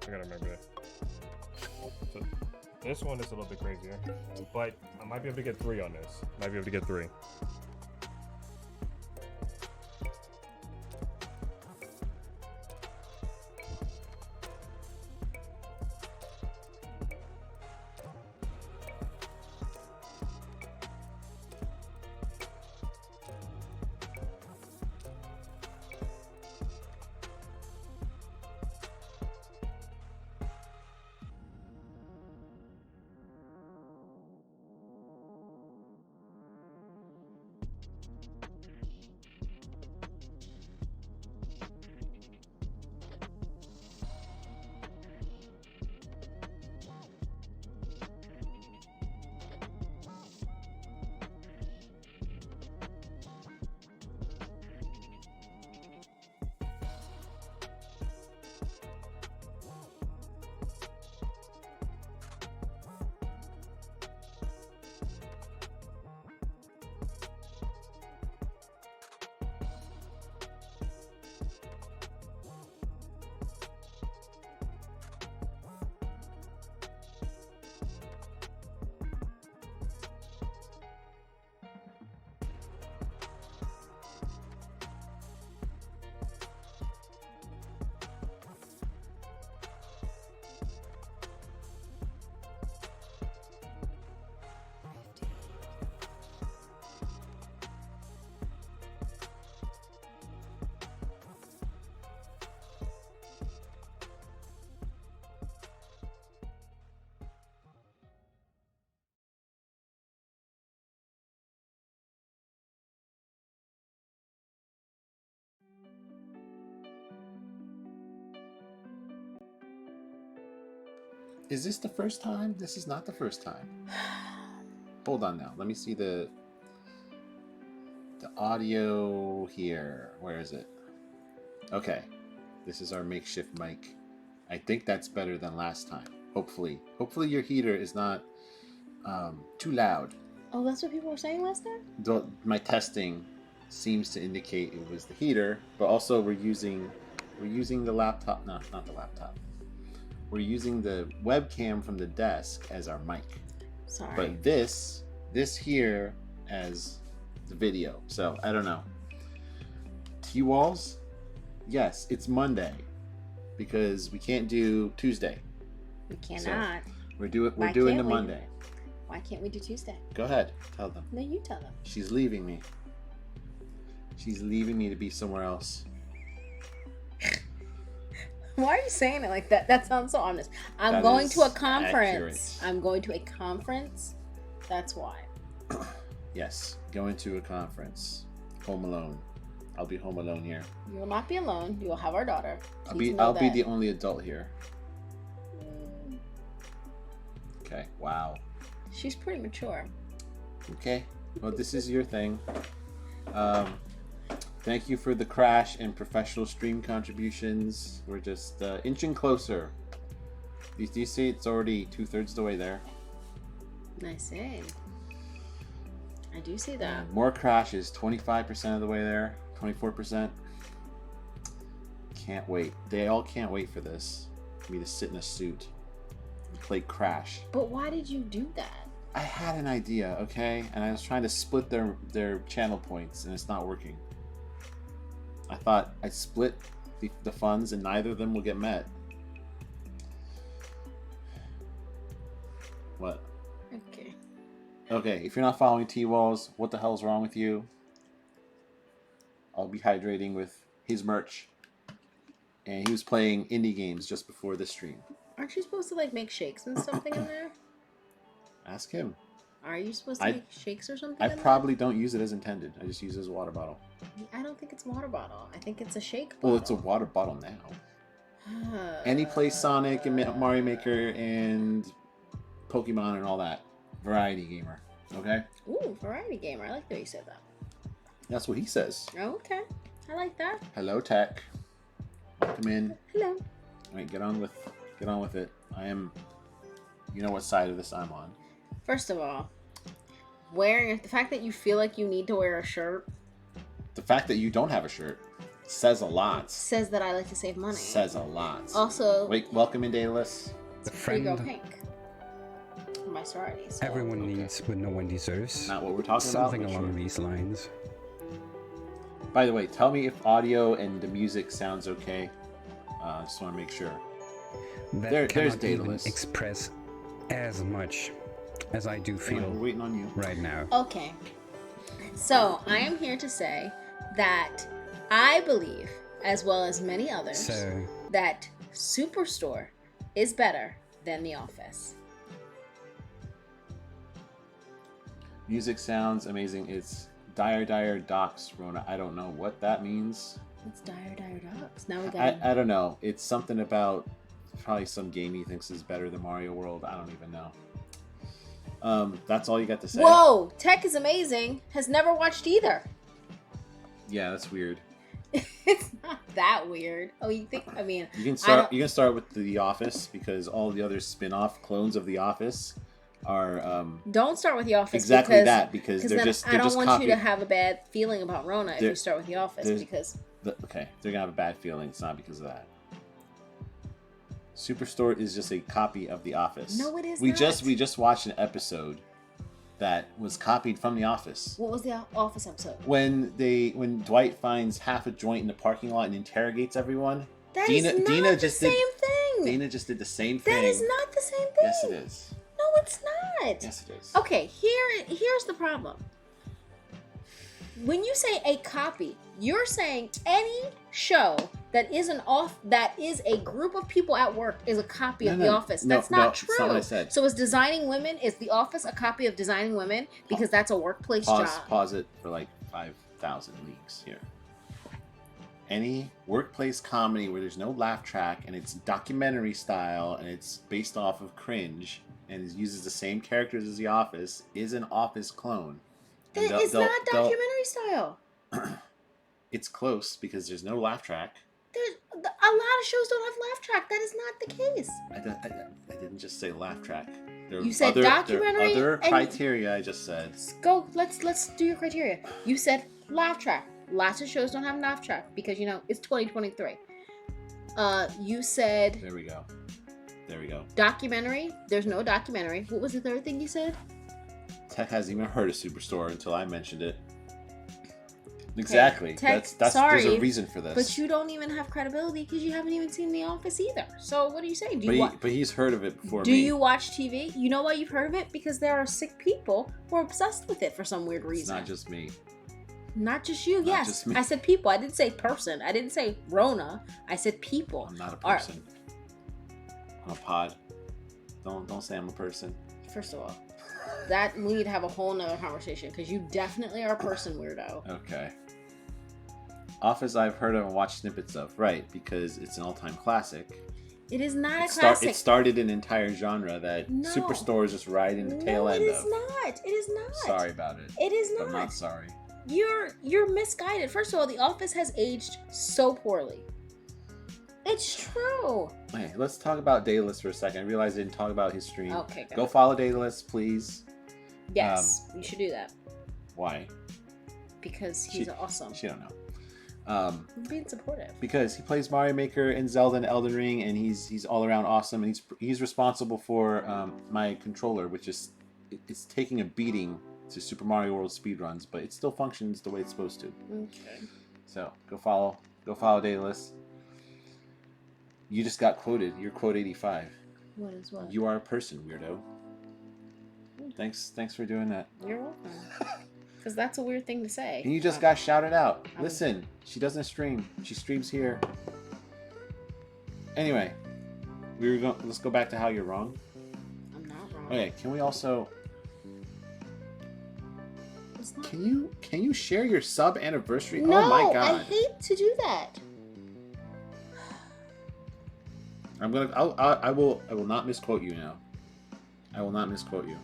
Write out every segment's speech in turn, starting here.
I gotta remember that. So this one is a little bit crazier, but I might be able to get 3 on this. Might be able to get 3. Is this the first time? This is not the first time. Hold on now. Let me see the audio here. Where is it? Okay. This is our makeshift mic. I think that's better than last time. Hopefully. Hopefully your heater is not too loud. Oh, that's what people were saying last time? My testing seems to indicate it was the heater, but also we're using the laptop. No, not the laptop. We're using the webcam from the desk as our mic. Sorry. But this here as the video. So I don't know. T-Walls? Yes, it's Monday because we can't do Tuesday. We cannot. So we're doing the Monday. Why can't we do Tuesday? Go ahead, tell them. No, you tell them. She's leaving me. She's leaving me to be somewhere else. Why are you saying it like that? That sounds so honest. I'm going to a conference. I'm going to a conference. That's why. Yes, going to a conference. Home alone. I'll be home alone here. You will not be alone. You will have our daughter. I'll be the only adult here. Okay. Wow. She's pretty mature. Okay. Well, this is your thing. Thank you for the crash and professional stream contributions. We're just inching closer. Do you see it's already 2/3 the way there? I see. I do see that. More crashes, 25% of the way there, 24%. Can't wait. They all can't wait for this. For me to sit in a suit and play Crash. But why did you do that? I had an idea, okay? And I was trying to split their channel points, and it's not working. I thought I'd split the funds, and neither of them will get met. What? Okay. Okay, if you're not following T-Walls, what the hell's wrong with you? I'll be hydrating with his merch. And he was playing indie games just before the stream. Aren't you supposed to like make shakes and something in there? Ask him. Are you supposed to make shakes or something? I probably don't use it as intended. I just use it as a water bottle. I don't think it's a water bottle. I think it's a shake bottle. Well, it's a water bottle now. And he plays Sonic and Mario Maker and Pokemon and all that. Variety gamer. Okay? Ooh, variety gamer. I like the way you said that. That's what he says. Oh, okay. I like that. Hello, Tech. Welcome in. Hello. All right, get on with it. I am. You know what side of this I'm on. First of all, the fact that you feel like you need to wear a shirt. The fact that you don't have a shirt. Says a lot. Says that I like to save money. Says a lot. Also, wait, welcome in, Daedalus. it's The Free Girl friend Pink. For my sorority. So. everyone needs, but no one deserves. Not what we're talking Something about. along these lines. By the way, tell me if audio and the music sounds okay. Just want to make sure. That There's cannot even Daedalus. express as much as I do Hang on, feel we're waiting on you. right now. Okay. So, I am here to say that I believe, as well as many others, So, that Superstore is better than The Office. Music sounds amazing. It's Dire Docks, Rona. I don't know what that means. It's Dire Ducks. Now we got. I don't know. It's something about probably some game he thinks is better than Mario World. I don't even know. That's all you got to say. Whoa! Tech is amazing. Has never watched either. Yeah, that's weird. It's not that weird. Oh, you think? I mean, You can start. You can start with The Office because all the other spin-off clones of The Office are don't start with The Office. exactly because, that because they're then just I don't want copy. you to have a bad feeling about Rona if There- you start with The Office there's- because Okay, they're gonna have a bad feeling. It's not because of that. Superstore is just a copy of The Office. No, it is we not. We just watched an episode that was copied from The Office. what was the Office episode? When Dwight finds half a joint in the parking lot and interrogates everyone, That Dina- is not Dina the just did- same thing. Dana just did the same thing. That is not the same thing. Yes, it is. No, it's not. Yes, it is. Okay, here's the problem. When you say a copy, you're saying any show that is a group of people at work is a copy of The Office. That's not true. That's not what I said. So is Designing Women, is The Office a copy of Designing Women? Because that's a workplace job. Pause it for like 5,000 leagues here. Any workplace comedy where there's no laugh track and it's documentary style and it's based off of cringe and it uses the same characters as The Office is an Office clone. And It's not documentary style. It's close because there's no laugh track. A lot of shows don't have laugh track. That is not the case. I didn't just say laugh track. There You said there documentary are other and- criteria I just said. Go. Let's do your criteria. You said laugh track. Lots of shows don't have laugh track because it's 2023. You said There we go. documentary. There's no documentary. What was the third thing you said? Tech hasn't even heard of Superstore until I mentioned it. Exactly. Tech, That's sorry, there's a reason for this. But you don't even have credibility because you haven't even seen The Office either. So what are you saying? But he's heard of it before Do me. you watch TV? You know why you've heard of it? Because there are sick people who are obsessed with it for some weird It's reason. not just me. Not just you. Not Yes, just me. I said people. I didn't say person. I didn't say Rona. I said people. I'm not a All right. person. I'm a pod. Don't say I'm a person. First of all, that we need to have a whole nother conversation because you definitely are a person, weirdo. Okay. Office I've heard of and watched snippets of. Right, because it's an all-time classic. It is not a classic. It started an entire genre that No. Superstore is just riding the tail No, end it is of. not. It is not. Sorry about it. It is But I'm not. not sorry. You're misguided. First of all, The Office has aged so poorly. It's true. Okay, let's talk about Daedalus for a second. I realized I didn't talk about his stream. Okay, Go follow Daedalus, please. Yes, you should do that Why? because he's awesome. She don't know. I'm being supportive. Because he plays Mario Maker and Zelda and Elden Ring, and he's all around awesome. And he's responsible for my controller, which is it's taking a beating to Super Mario World speedruns, but it still functions the way it's supposed to. Okay. So go follow Daedalus. You just got quoted. You're quote 85. What is what? You are a person, weirdo. Thanks for doing that. You're welcome. Because that's a weird thing to say. And you just got shouted out. I'm- Listen, she doesn't stream. She streams here. Anyway, let's go back to how you're wrong. I'm not wrong. Okay, can we also It's not. can you share your sub anniversary? No, oh my god. I hate to do that. I will not misquote you now. I will not misquote you.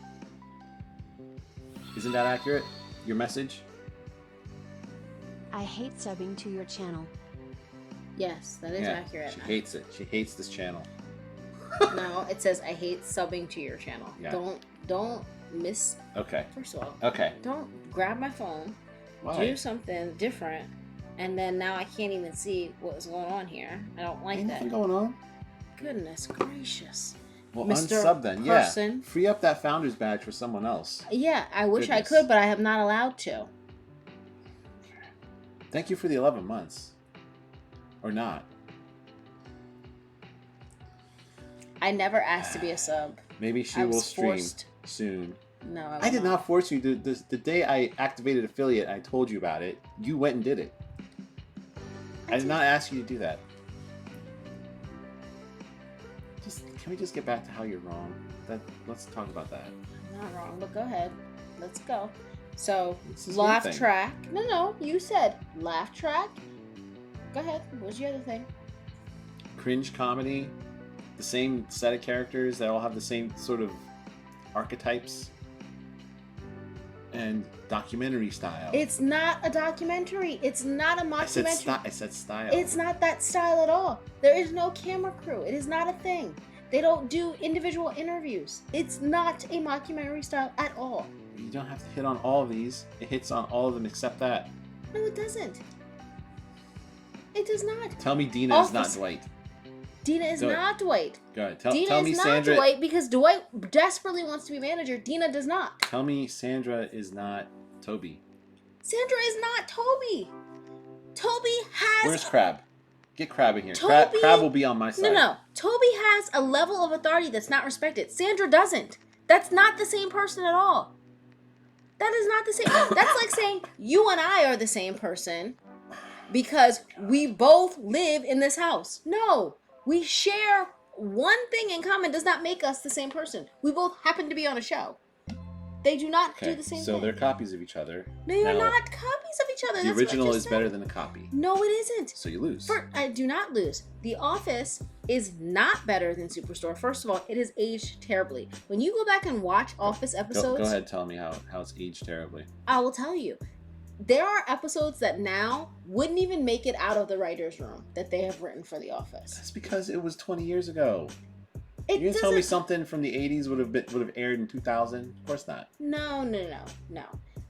Isn't that accurate? Your message? I hate subbing to your channel. Yes, that is accurate. She hates it. She hates this channel. No, it says I hate subbing to your channel. Yeah. Don't miss. Okay. First of all, Okay. don't grab my phone, Why? do something different, And then now I can't even see what was going on here. I don't like Ain't that. nothing going on. Goodness gracious. Well, Mr. unsub then. Person. Yeah. Free up that founder's badge for someone else. Yeah, I wish I Goodness. could, but I am not allowed to. Thank you for the 11 months. Or not. I never asked to be a sub. Maybe she I will was stream forced. soon. No, I did not force you. The day I activated affiliate, I told you about it. You went and did it. I did not ask you to do that. Can we just get back to how you're wrong? Let's talk about that. I'm not wrong, but go ahead. Let's go. So, This is your laugh thing. track. No, you said laugh track. Go ahead. What's your other thing? Cringe comedy. The same set of characters that all have the same sort of archetypes. And documentary style. It's not a documentary. It's not a I said, mockumentary. I said style. It's not that style at all. There is no camera crew. It is not a thing. They don't do individual interviews. It's not a mockumentary style at all. You don't have to hit on all of these. It hits on all of them except that. No, it doesn't. It does not. Tell me Dina is not Office- Dwight. Dina is Do it. not Dwight. Go ahead. Dina Tell is me not Sandra. Dwight because Dwight desperately wants to be manager. Dina does not. Tell me Sandra is not Toby. Sandra is not Toby. Toby has... Where's Crab? Get Crab in here. Toby- Crab will be on my side. No. Toby has a level of authority that's not respected. Sandra doesn't. That's not the same person at all. That is not the same. That's like saying you and I are the same person because we both live in this house. No. We share one thing in common does not make us the same person. We both happen to be on a show. They do not do the same so thing. they're copies of each other. No, you're Now, not copies of each other. The That's what I original just is said. better than a copy. No, it isn't. So you lose. I do not lose. The Office is not better than Superstore. First of all, it is aged terribly. When you go back and watch Office episodes, Go ahead, tell me how it's aged terribly. I will tell you. There are episodes that now wouldn't even make it out of the writer's room that they have written for The Office. That's because it was 20 years ago. It You're gonna tell me doesn't- something from the 80s would have aired in 2000? Of course not. No.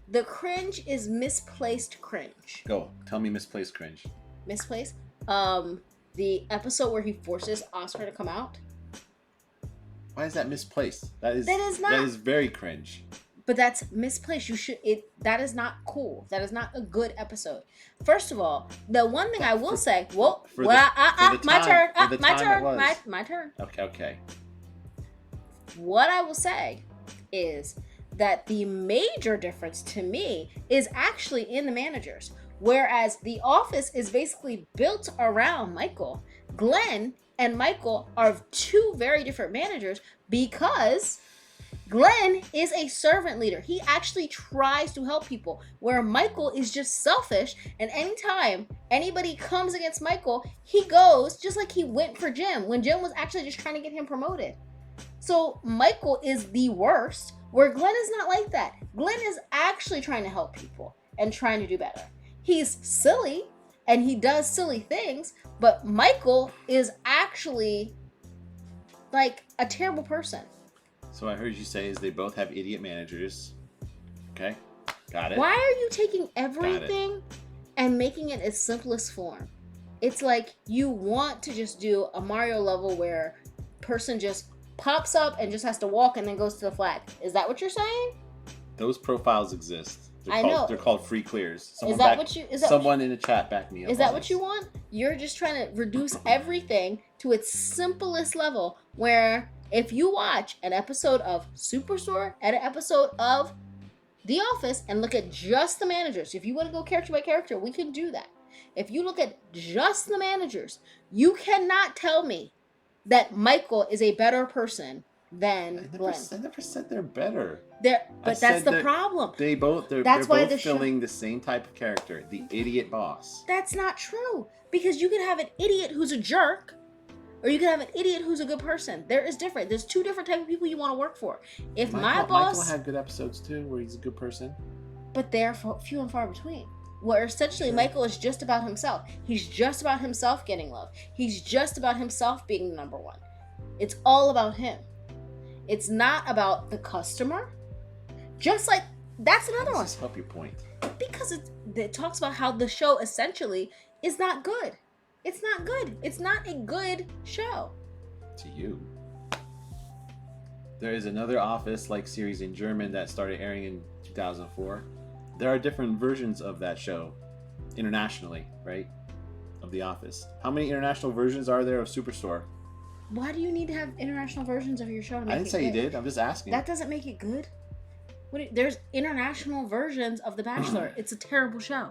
The cringe is misplaced cringe. Go. Tell me misplaced cringe. Misplaced? The episode where he forces Oscar to come out. Why is that misplaced? That is not- That is very cringe. But that's misplaced. That is not cool. That is not a good episode. First of all, the one thing I will say, my turn. Okay. What I will say is that the major difference to me is actually in the managers. Whereas The Office is basically built around Michael. Glenn and Michael are two very different managers because Glenn is a servant leader. He actually tries to help people, where Michael is just selfish, and anytime anybody comes against Michael, he goes, just like he went for Jim, when Jim was actually just trying to get him promoted. So Michael is the worst, where Glenn is not like that. Glenn is actually trying to help people and trying to do better. He's silly, and he does silly things, but Michael is actually like a terrible person. So I heard you say is they both have idiot managers. Okay, got it. Why are you taking everything and making it its simplest form? It's like you want to just do a Mario level where person just pops up and just has to walk and then goes to the flag. Is that what you're saying? Those profiles exist. I know. They're called free clears. Someone in the chat back me up. Is that on what this. you want? You're just trying to reduce everything to its simplest level where if you watch an episode of Superstore and an episode of The Office and look at just the managers, if you want to go character by character, we can do that. If you look at just the managers, you cannot tell me that Michael is a better person than Glenn. I never said they're better. But that's the problem. They're That's why both the show- filling the same type of character, the idiot boss. That's not true. Because you can have an idiot who's a jerk, or you can have an idiot who's a good person. There is different. There's two different types of people you want to work for. If my boss... Michael had good episodes too, where he's a good person. But they're few and far between. Where essentially Sure. Michael is just about himself. He's just about himself getting love. He's just about himself being the number one. It's all about him. It's not about the customer. Just like, that's another one. Just help your point. Because that talks about how the show essentially is not good. It's not good. It's not a good show. To you. There is another Office-like series in German that started airing in 2004. There are different versions of that show internationally, right? Of The Office. How many international versions are there of Superstore? Why do you need to have international versions of your show to make I didn't it say you good? did. I'm just asking. That doesn't make it good. There's international versions of The Bachelor. It's a terrible show.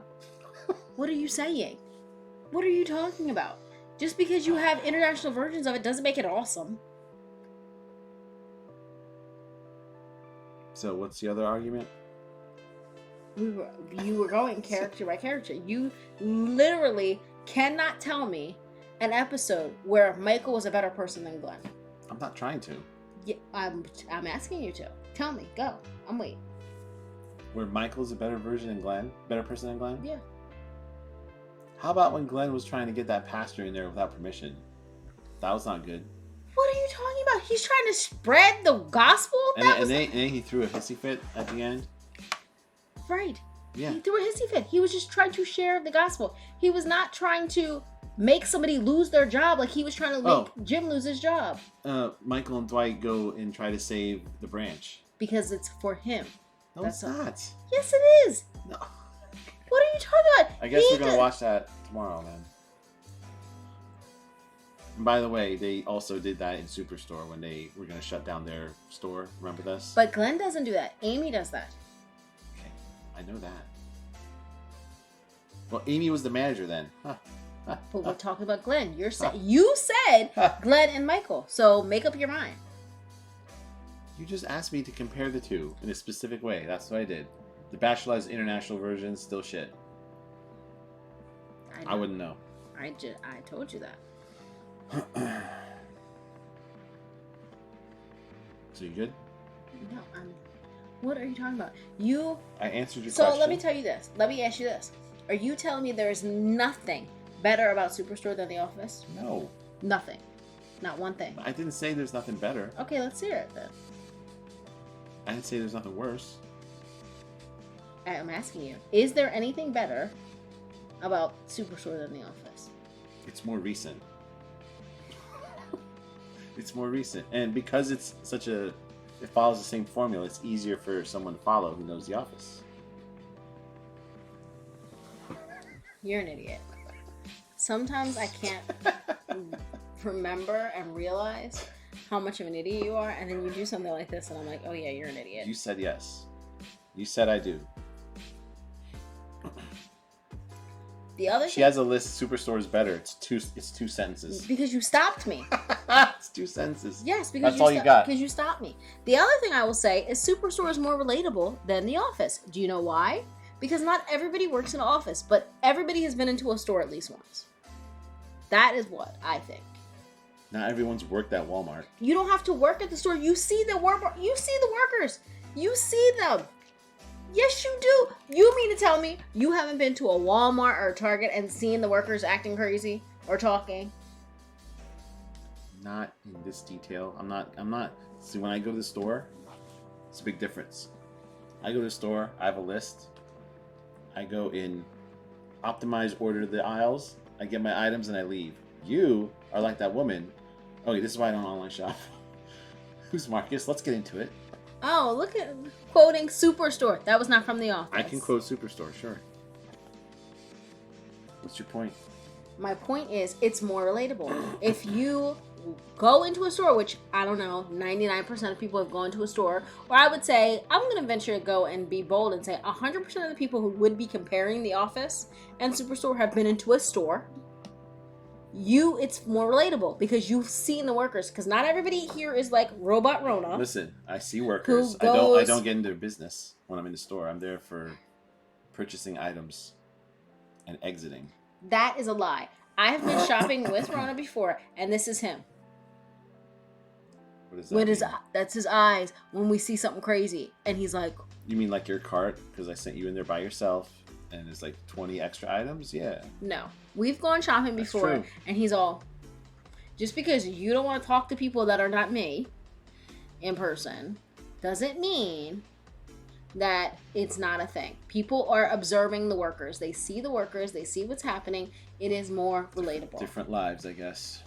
What are you saying? What are you talking about? Just because you have international versions of it doesn't make it awesome. So what's the other argument? You were going character by character. You literally cannot tell me an episode where Michael was a better person than Glenn. I'm not trying to. Yeah, I'm asking you to. Tell me. Go. I'm waiting. Where Michael's a better version than Glenn? Better person than Glenn? Yeah. How about when Glenn was trying to get that pastor in there without permission? That was not good. What are you talking about? He's trying to spread the gospel? And then he threw a hissy fit at the end. Right. Yeah. He threw a hissy fit. He was just trying to share the gospel. He was not trying to make somebody lose their job like he was trying to make Jim lose his job. Michael and Dwight go and try to save the branch. Because it's for him. No, it's not. Yes, it is. No. What are you talking about? I guess we're going to watch that tomorrow, then. And by the way, they also did that in Superstore when they were going to shut down their store. Remember this? But Glenn doesn't do that. Amy does that. Okay, I know that. Well, Amy was the manager then. Huh. But we're talking about Glenn. You said Glenn and Michael. So make up your mind. You just asked me to compare the two in a specific way. That's what I did. The Bachelor's international version still shit. I wouldn't know. I told you that. So you good? No, what are you talking about? I answered your So question. let me tell you this. Let me ask you this. Are you telling me there is nothing better about Superstore than The Office? No. Nothing. Not one thing. I didn't say there's nothing better. Okay, let's hear it then. I didn't say there's nothing worse. I'm asking you. Is there anything better about Superstore than The Office? It's more recent. It's more recent. And because it follows the same formula, it's easier for someone to follow who knows The Office. You're an idiot. Sometimes I can't remember and realize how much of an idiot you are, and then you do something like this, and I'm like, oh yeah, you're an idiot. You said yes. You said I do. The other She has a list. Superstore is better. It's two sentences. because you stopped me. It's 2 sentences. Yes, because That's all you got. Because you stopped me. The other thing I will say is Superstore is more relatable than The Office. Do you know why? Because not everybody works in an office, but everybody has been into a store at least once. That is what I think. Not everyone's worked at Walmart. You don't have to work at the store. You see the workers. You see them. Yes, you do. You mean to tell me you haven't been to a Walmart or a Target and seen the workers acting crazy or talking? Not in this detail. I'm not. See, when I go to the store, it's a big difference. I go to the store, I have a list. I go in optimize order the aisles, I get my items, and I leave. You are like that woman. Okay, this is why I don't online shop. Who's Marcus? Let's get into it. Oh, look at quoting Superstore. That was not from The Office. I can quote Superstore, sure. What's your point? My point is, it's more relatable. If you go into a store, which I don't know, 99% of people have gone to a store, or I would say, I'm going to venture to go and be bold and say 100% of the people who would be comparing The Office and Superstore have been into a store. It's more relatable because you've seen the workers. Because not everybody here is like Robot Rona. Listen, I see workers. I don't get into their business when I'm in the store. I'm there for purchasing items and exiting. That is a lie. I have been shopping with Rona before, and this is him. What does that mean? That's his eyes when we see something crazy, and he's like, You mean like your cart? Because I sent you in there by yourself, and there's like 20 extra items? Yeah. no. We've gone shopping That's before, true. and he's all, just because you don't want to talk to people that are not me in person, doesn't mean that it's not a thing. People are observing the workers. They see the workers. They see what's happening. It is more relatable. Different lives, I guess.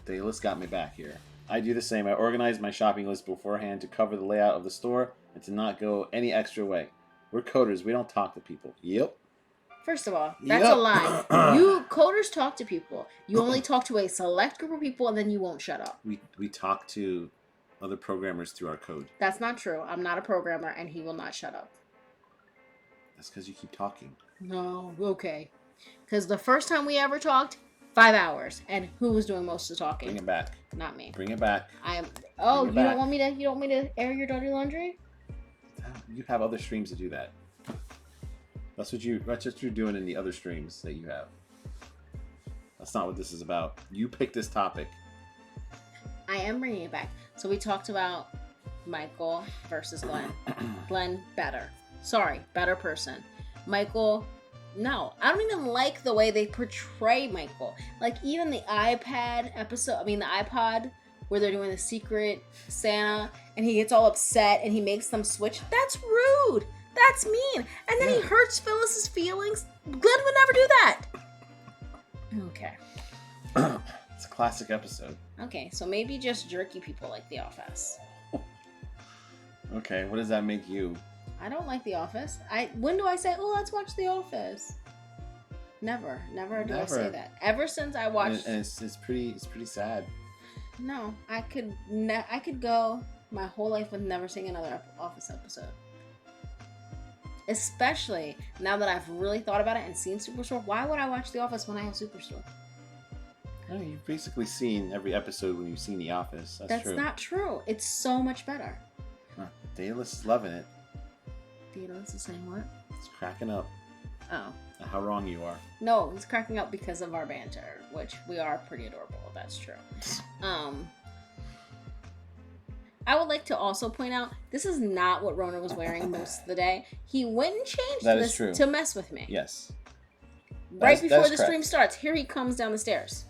The list got me back here. I do the same. I organize my shopping list beforehand to cover the layout of the store and to not go any extra way. We're coders. We don't talk to people. Yep. First of all, that's a Yep. lie. You coders talk to people. You only talk to a select group of people, and then you won't shut up. We talk to other programmers through our code. That's not true. I'm not a programmer, and he will not shut up. That's because you keep talking. No, okay. Because the first time we ever talked, 5 hours, and who was doing most of the talking? Bring it back. Not me. Bring it back. I am. Oh, Bring you it don't back. want me to? You don't want me to air your dirty laundry? You have other streams to do that. That's what you're doing in the other streams that you have. That's not what this is about. You pick this topic. I am bringing it back. So we talked about Michael versus Glenn. Glenn, better. Sorry, better person. Michael, no. I don't even like the way they portray Michael. Like, even the iPod, where they're doing the secret Santa, and he gets all upset and he makes them switch. That's rude. That's mean. And then he hurts Phyllis's feelings. Glenn would never do that. Okay. It's a classic episode. Okay, so maybe just jerky people like The Office. Okay, what does that make you? I don't like The Office. When do I say, oh, let's watch The Office? Never do I say that. Ever since I watched, And it's pretty sad. no, I could go my whole life with never seeing another Office episode. Especially now that I've really thought about it and seen Superstore. Why would I watch The Office when I have Superstore? Oh, you've basically seen every episode when you've seen The Office. That's true. Not true. It's so much better. Huh. Daedalus is loving it. Daedalus is saying what? It's cracking up. Oh. at how wrong you are. No, he's cracking up because of our banter, which we are pretty adorable. That's true. I would like to also point out, this is not what Rona was wearing most of the day. He went and changed That is this true. to mess with me. Yes. Right That before is the correct. stream starts, here he comes down the stairs.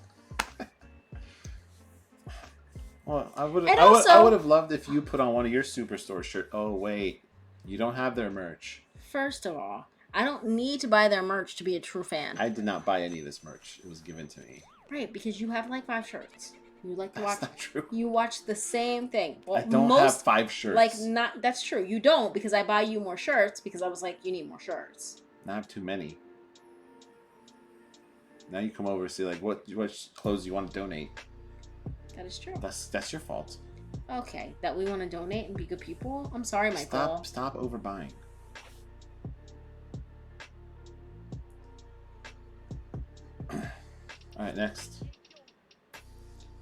Well, I would also- have loved if you put on one of your Superstore shirts. Oh wait, you don't have their merch. First of all, I don't need to buy their merch to be a true fan. I did not buy any of this merch. It was given to me. Right, because you have like 5 shirts. You like to That's watch. not true. You watch the same thing. Well, I don't have 5 shirts. Like not. That's true. You don't, because I buy you more shirts because I was like, you need more shirts. I have too many. Now you come over and say like, what clothes you want to donate? That is true. That's your fault. Okay, that we want to donate and be good people. I'm sorry, Michael. Stop overbuying. All right, next.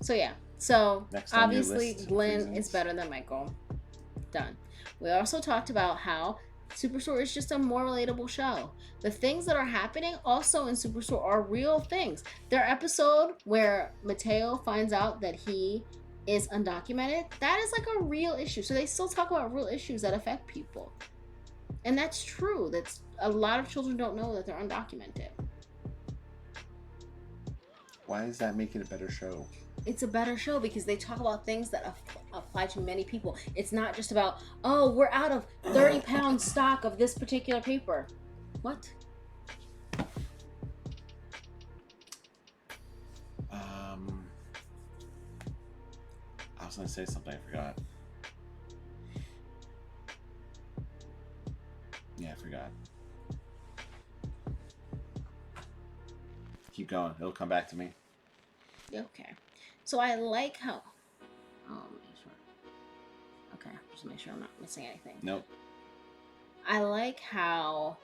So yeah. So Next on your obviously list of Glenn reasons. is better than Michael. Done. We also talked about how Superstore is just a more relatable show. The things that are happening also in Superstore are real things. Their episode where Mateo finds out that he is undocumented, that is like a real issue. So they still talk about real issues that affect people. And that's true. That's a lot of children don't know that they're undocumented. Why does that make it a better show? It's a better show because they talk about things that apply to many people. It's not just about, oh, we're out of 30 pound stock of this particular paper. What? I was gonna say something, I forgot. Yeah, I forgot. Keep going. It'll come back to me. Okay. So I like how... Oh, make sure. Okay, just make sure I'm not missing anything. Nope. I like how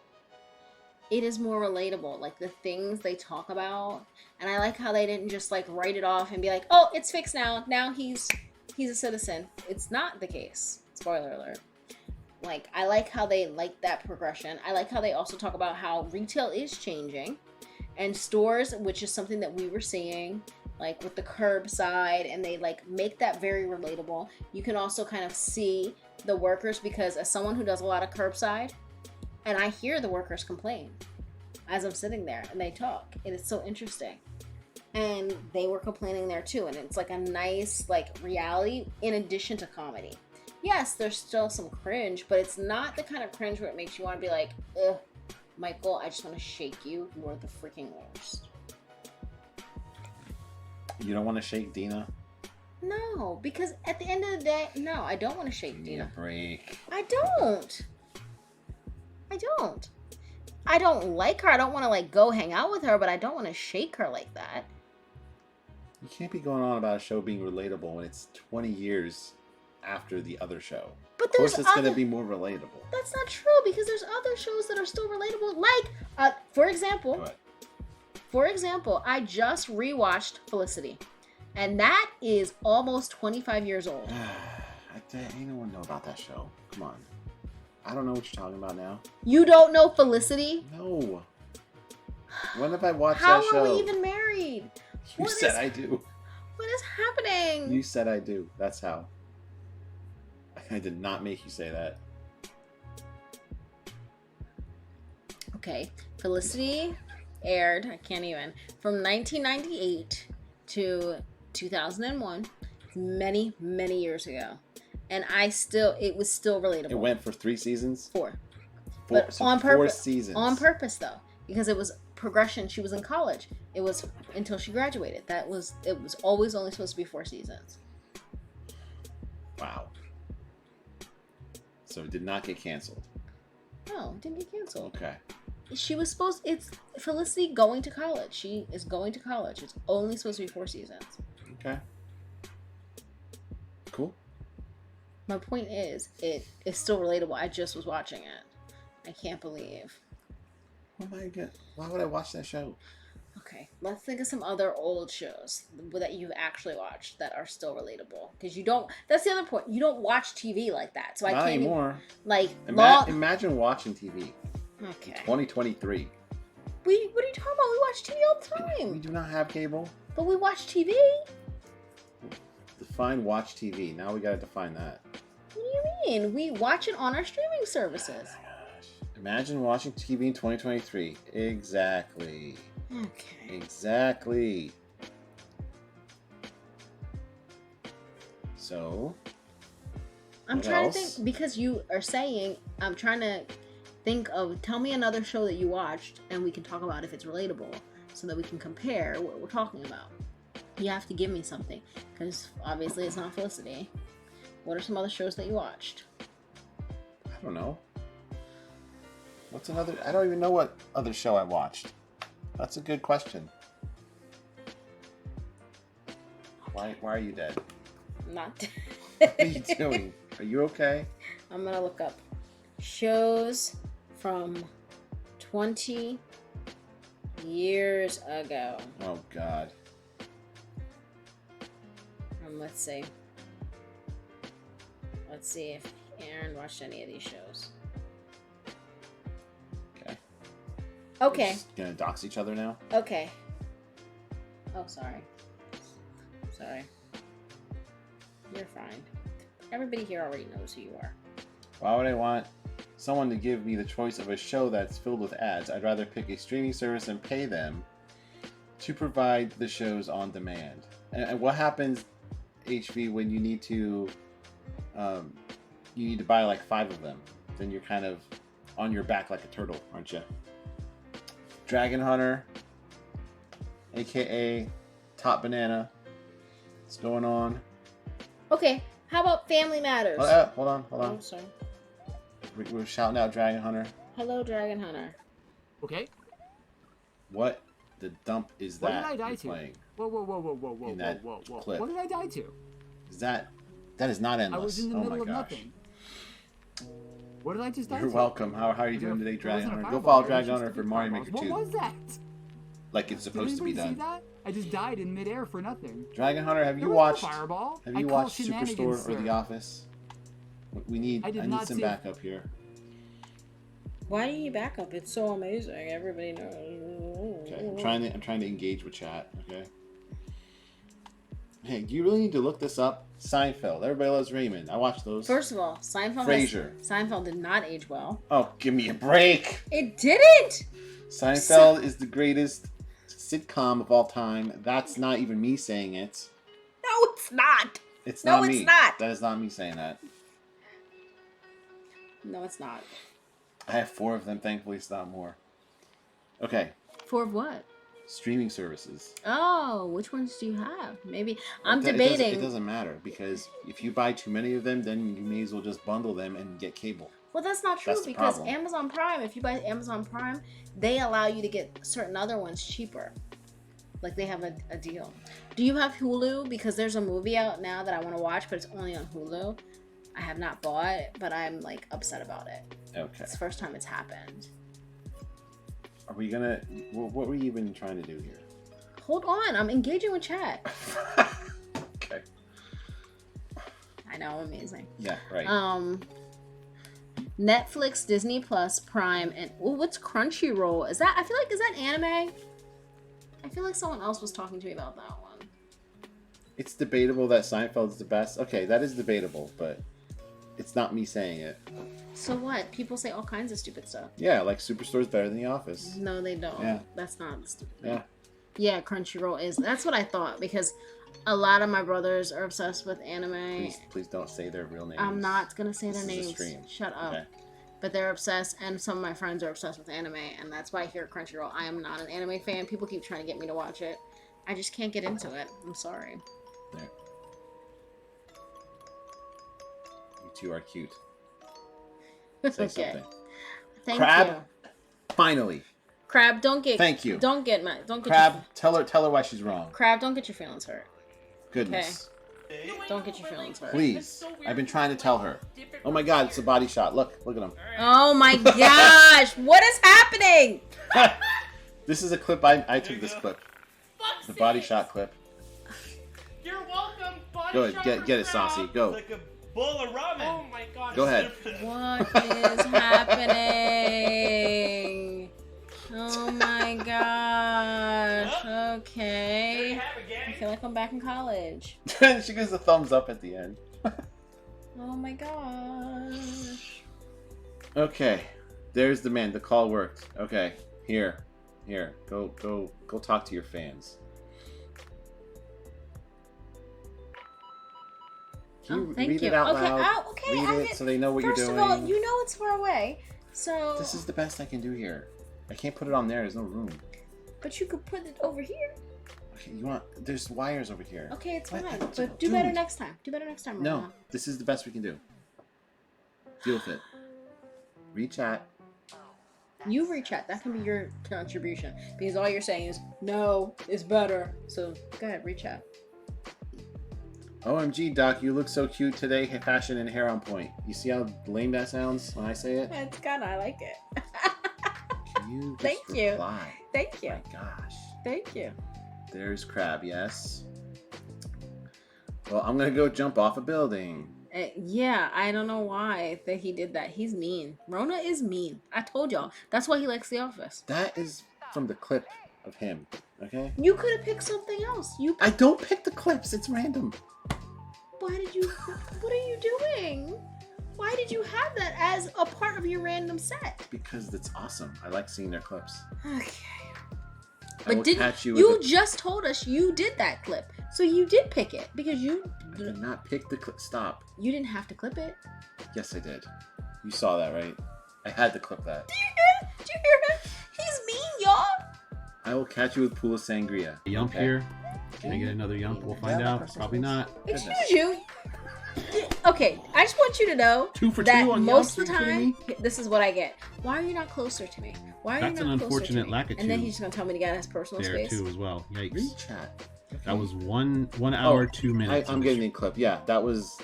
it is more relatable, like the things they talk about. And I like how they didn't just like write it off and be like, oh, it's fixed now. Now he's a citizen. It's not the case. Spoiler alert. Like, I like how they like that progression. I like how they also talk about how retail is changing. And stores, which is something that we were seeing, like with the curbside, and they like make that very relatable. You can also kind of see the workers, because as someone who does a lot of curbside, and I hear the workers complain as I'm sitting there and they talk, and it's so interesting. And they were complaining there too, and it's like a nice like reality in addition to comedy. Yes, there's still some cringe, but it's not the kind of cringe where it makes you want to be like, ugh, Michael, I just want to shake you. You are the freaking worst. You don't want to shake Dina? No, because at the end of the day, no, I don't want to shake Give me Dina. a break. I don't. I don't like her. I don't want to like go hang out with her, but I don't want to shake her like that. You can't be going on about a show being relatable when it's 20 years after the other show. But Of course, there's it's going to other- be more relatable. That's not true because there's other shows that are still relatable. Like, for example, But I just rewatched Felicity, and that is almost 25 years old. ain't no one know about that show. Come on. I don't know what you're talking about now. You don't know Felicity? No. When have I watched How that show? are we even married? You What said is- I do. What is happening? You said I do. That's how. I did not make you say that. Okay, Felicity aired, I can't even, from 1998 to 2001, many, many years ago. And it was still relatable. It went for 3 seasons? 4. Four, But so on 4 purpose. seasons. On purpose, though, because it was progression. She was in college. It was until she graduated. It was always only supposed to be 4 seasons. Wow. So it did not get canceled. No, it didn't get canceled. Okay. It's Felicity going to college. She is going to college. It's only supposed to be 4 seasons. Okay. Cool. My point is, it is still relatable. I just was watching it. I can't believe. Oh my god. Why would I watch that show? Okay, let's think of some other old shows that you've actually watched that are still relatable. Because that's the other point. You don't watch TV like that. So I Not can't even, anymore. like, Imagine watching TV. Okay. 2023. What are you talking about? We watch TV all the We time. do not have cable. But we watch TV. Define watch TV. Now we gotta define that. What do you mean? We watch it on our streaming services. Imagine watching TV in 2023. Exactly. Okay. Exactly. So, I'm What trying else? to think, because you are saying, I'm trying to think of, tell me another show that you watched and we can talk about if it's relatable so that we can compare what we're talking about. You have to give me something because obviously it's not Felicity. What are some other shows that you watched? I don't know. What's another? I don't even know what other show I watched. That's a good question. Why are you dead? Not. What are you doing? Are you okay? I'm gonna look up shows from 20 years ago. Oh God. Let's see. Let's see if Aaron watched any of these shows. Okay. Okay. We're just gonna dox each other now? Okay. Oh, sorry. Sorry. You're fine. Everybody here already knows who you are. Why would I want someone to give me the choice of a show that's filled with ads? I'd rather pick a streaming service and pay them to provide the shows on demand. And what happens, HV, when you need to buy like 5 of them? Then you're kind of on your back like a turtle, aren't you? Dragon Hunter, aka Top Banana. What's going on? Okay, how about Family Matters? Hold on. Oh, sorry. We're shouting out Dragon Hunter. Hello, Dragon Hunter. Okay. What the dump is What that did I die you're to? playing? Whoa, in that whoa. clip. What did I die to? Is that is not endless? I was in the oh middle my of gosh. nothing. What did I just die You're to? welcome. How are you Was it doing a- today, it Dragon wasn't a Hunter? Go fireball, follow it was Dragon just Hunter a for big Mario fireball. Maker 2. What was that? Like it's Did supposed to be anybody see done. that? I just died in midair for nothing. Dragon Hunter, have There you was watched no fireball. have I you call watched shenanigans, Superstore or sir. The Office? We need I did need not some see- backup here. Why do you back up? It's so amazing. Everybody knows. Okay. I'm trying to engage with chat, okay? Hey, do you really need to look this up? Seinfeld. Everybody loves Raymond. I watched those. First of all, Seinfeld did not age well. Oh, give me a break. It didn't! Seinfeld is the greatest sitcom of all time. That's not even me saying it. No, it's not! It's No, not it's me. not. That is not me saying that. No, it's not. I have 4 of them. Thankfully, it's not more. Okay. 4 of what? Streaming services. Oh, which ones do you have? Maybe I'm It debating. doesn't matter because if you buy too many of them, then you may as well just bundle them and get cable. Well, that's not true That's the because problem. Amazon Prime, if you buy Amazon Prime, they allow you to get certain other ones cheaper. Like they have a deal. Do you have Hulu? Because there's a movie out now that I want to watch, but it's only on Hulu. I have not bought it, but I'm like upset about it. Okay. It's the first time it's happened. Are we gonna? What were you even trying to do here? Hold on, I'm engaging with chat. Okay. I know, amazing. Yeah. Right. Netflix, Disney Plus, Prime, and what's Crunchyroll? Is that? I feel like is that anime? I feel like someone else was talking to me about that one. It's debatable that Seinfeld's the best. Okay, that is debatable, but it's not me saying it. So what? People say all kinds of stupid stuff. Yeah, like Superstore's better than The Office. No, they don't. Yeah. That's not the stupid. Yeah. Yeah, Crunchyroll is. That's what I thought because a lot of my brothers are obsessed with anime. Please don't say their real names. I'm not gonna say This their is a names. stream. Shut up. Okay. But they're obsessed, and some of my friends are obsessed with anime, and that's why I hear Crunchyroll. I am not an anime fan. People keep trying to get me to watch it. I just can't get into it. I'm sorry. There. You two are cute. Say Okay. something. Thank Crab. you. Finally. Crab, don't get. Thank you. Don't get my. Don't get. Crab, Your, tell her why she's wrong. Crab, don't get your feelings hurt. Goodness. Don't get your feelings hurt. Please. I've been trying to tell her. Oh my god, it's a body shot. Look at him. Oh my gosh! What is happening? This is a clip I took this clip. The body shot clip. You're welcome, body Go ahead, shot get it, for Saucy. Crab. Go. Like a bowl of ramen. Oh my god. Go ahead. What is happening? Oh my gosh. Okay. I feel like I'm back in college. She gives a thumbs up at the end. Oh my gosh. Okay. There's the man. The call worked. Okay. Here. Go talk to your fans. Can you Thank read you. it out Okay, loud? okay. Read it so they know what you're doing. First of all, you know it's far away, so. This is the best I can do here. I can't put it on there. There's no room. But you could put it over here. Okay, there's wires over here. Okay, it's What? fine. Dude. But do better next time. Do better next time. No, Rona. this is the best we can do. Deal with it. Read chat. You reach out. That can be your contribution because all you're saying is no, it's better. So go ahead, reach out. OMG, Doc, you look so cute today. Fashion and hair on point. You see how lame that sounds when I say it? It's kind of I like it. Can you just Thank you. reply? Thank you. My gosh. Thank you. There's Crab, yes. Well, I'm gonna go jump off a building. Yeah, I don't know why that he did that. He's mean. Rona is mean. I told y'all. That's why he likes The Office. That is from the clip of him, okay? You could have picked something else. I don't pick the clips, it's random. Why did you? What are you doing? Why did you have that as a part of your random set? Because it's awesome. I like seeing their clips. Okay. I will But did catch you you with just told us you did that clip, so you did pick it because you I did not pick the clip. Stop. you didn't have to clip it. Yes, I did. You saw that, right? I had to clip that. Do you hear? Do you hear him? He's mean, y'all. I will catch you with Pool of Sangria. Yump Okay. here. Can I get another yump? We'll find out. Probably not. Excuse you. Okay, I just want you to know 2 for 2 that on most Yelp? of the Are you kidding time, me? this is what I get. Why are you not closer to me? Why are That's you an not closer to unfortunate me? lack of And then two he's just gonna tell me to get his personal there space. too as well. Read Yikes. chat. That was one hour, 2 minutes. I'm getting a clip. Yeah, that was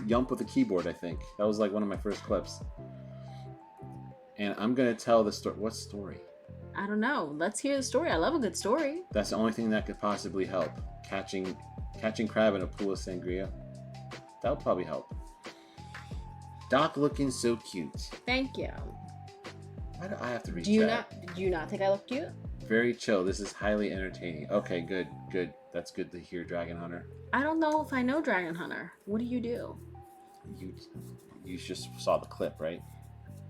Yump with a keyboard. I think that was like one of my first clips. And I'm gonna tell the story. What story? I don't know. Let's hear the story. I love a good story. That's the only thing that could possibly help. Catching crab in a pool of sangria. That would probably help. Doc looking so cute. Thank you. Why do I have to read Do you chat? not think I look cute? Very chill. This is highly entertaining. Okay, good. That's good to hear, Dragon Hunter. I don't know if I know Dragon Hunter. What do? You just saw the clip, right?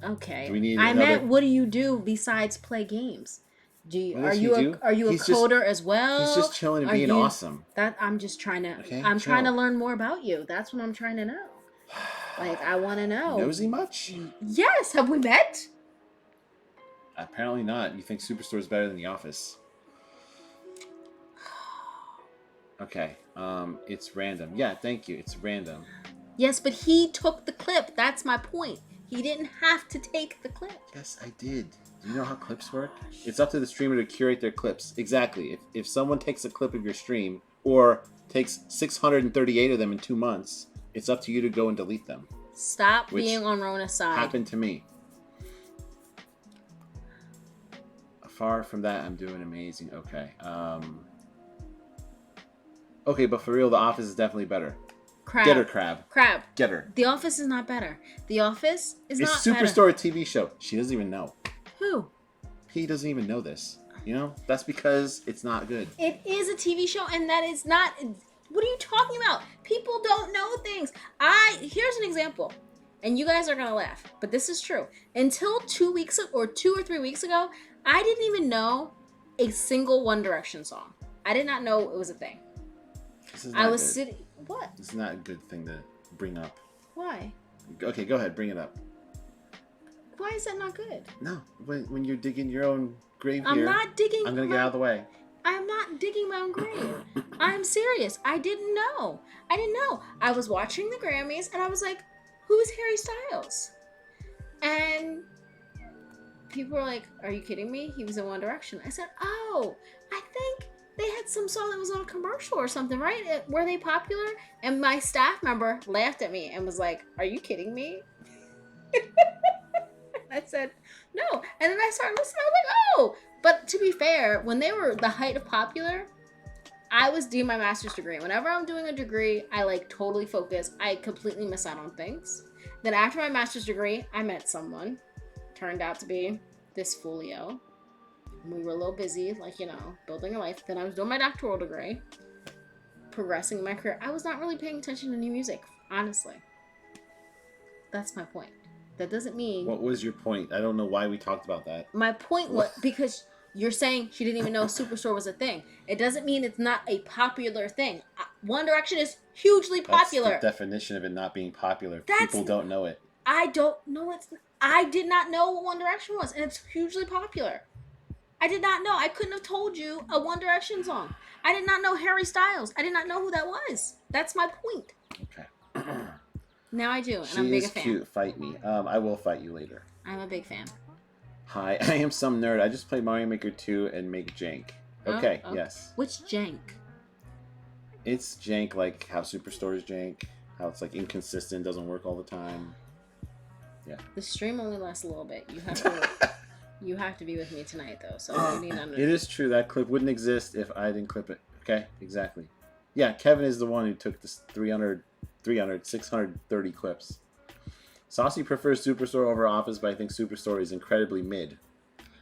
Okay. Do we need I another- meant, what do you do besides play games? What does he do? Are you a He's just- coder as well? He's just chilling and Are being you- awesome. That I'm just trying to. Okay, I'm trying to chill. learn more about you. That's what I'm trying to know. Like, I want to know. Nosy much? Yes. Have we met? Apparently not. You think Superstore is better than The Office? Okay. It's random. Yeah, thank you. It's random. Yes, but he took the clip. That's my point. He didn't have to take the clip. Yes, I did. Do you know how clips work? It's up to the streamer to curate their clips. Exactly. If someone takes a clip of your stream or takes 638 of them in 2 months, it's up to you to go and delete them. Stop Which being on Rona's side. Happened to me. Far from that, I'm doing amazing. Okay. Okay, but for real, The Office is definitely better. Crab. Get her, Crab. Crab. Get her. The Office is not better. The Office is not It's better. Superstore, a TV show. She doesn't even know. Who? He doesn't even know this. You know? That's because it's not good. It is a TV show, and that is not... What are you talking about? People don't know things. Here's an example, and you guys are going to laugh, but this is true. Until 2 or 3 weeks ago, I didn't even know a single One Direction song. I did not know it was a thing. I was sitting... What? It's not a good thing to bring up. Why? Okay, go ahead. Bring it up. Why is that not good? No. When you're digging your own grave I'm here... not digging... I'm going to get out of the way. I'm not digging my own grave. I'm serious. I didn't know. I was watching the Grammys, and I was like, who is Harry Styles? And people were like, are you kidding me? He was in One Direction. I said, oh, I think they had some song that was on a commercial or something, right? Were they popular? And my staff member laughed at me and was like, are you kidding me? I said, no. And then I started listening. I was like, oh. But to be fair, when they were the height of popular, I was doing my master's degree. Whenever I'm doing a degree, I like totally focus. I completely miss out on things. Then after my master's degree, I met someone. Turned out to be this folio. We were a little busy, like, you know, building a life. Then I was doing my doctoral degree, progressing in my career. I was not really paying attention to new music, honestly. That's my point. That doesn't mean... What was your point? I don't know why we talked about that. My point was, because you're saying she didn't even know Superstore was a thing. It doesn't mean it's not a popular thing. One Direction is hugely popular. That's the definition of it not being popular. People don't know it. I don't know. I did not know what One Direction was, and it's hugely popular. I did not know. I couldn't have told you a One Direction song. I did not know Harry Styles. I did not know who that was. That's my point. Okay. Now I do, and I'm a big fan. Cute. Fight me. I will fight you later. I'm a big fan. Hi, I am some nerd. I just play Mario Maker 2 and make jank. Okay, yes. Which jank? It's jank like how Superstore is jank. How it's like inconsistent, doesn't work all the time. Yeah. The stream only lasts a little bit. You have to be with me tonight, though. So you need to understand. It is true that clip wouldn't exist if I didn't clip it. Okay, exactly. Yeah, Kevin is the one who took this 630 clips. Saucy prefers Superstore over Office, but I think Superstore is incredibly mid.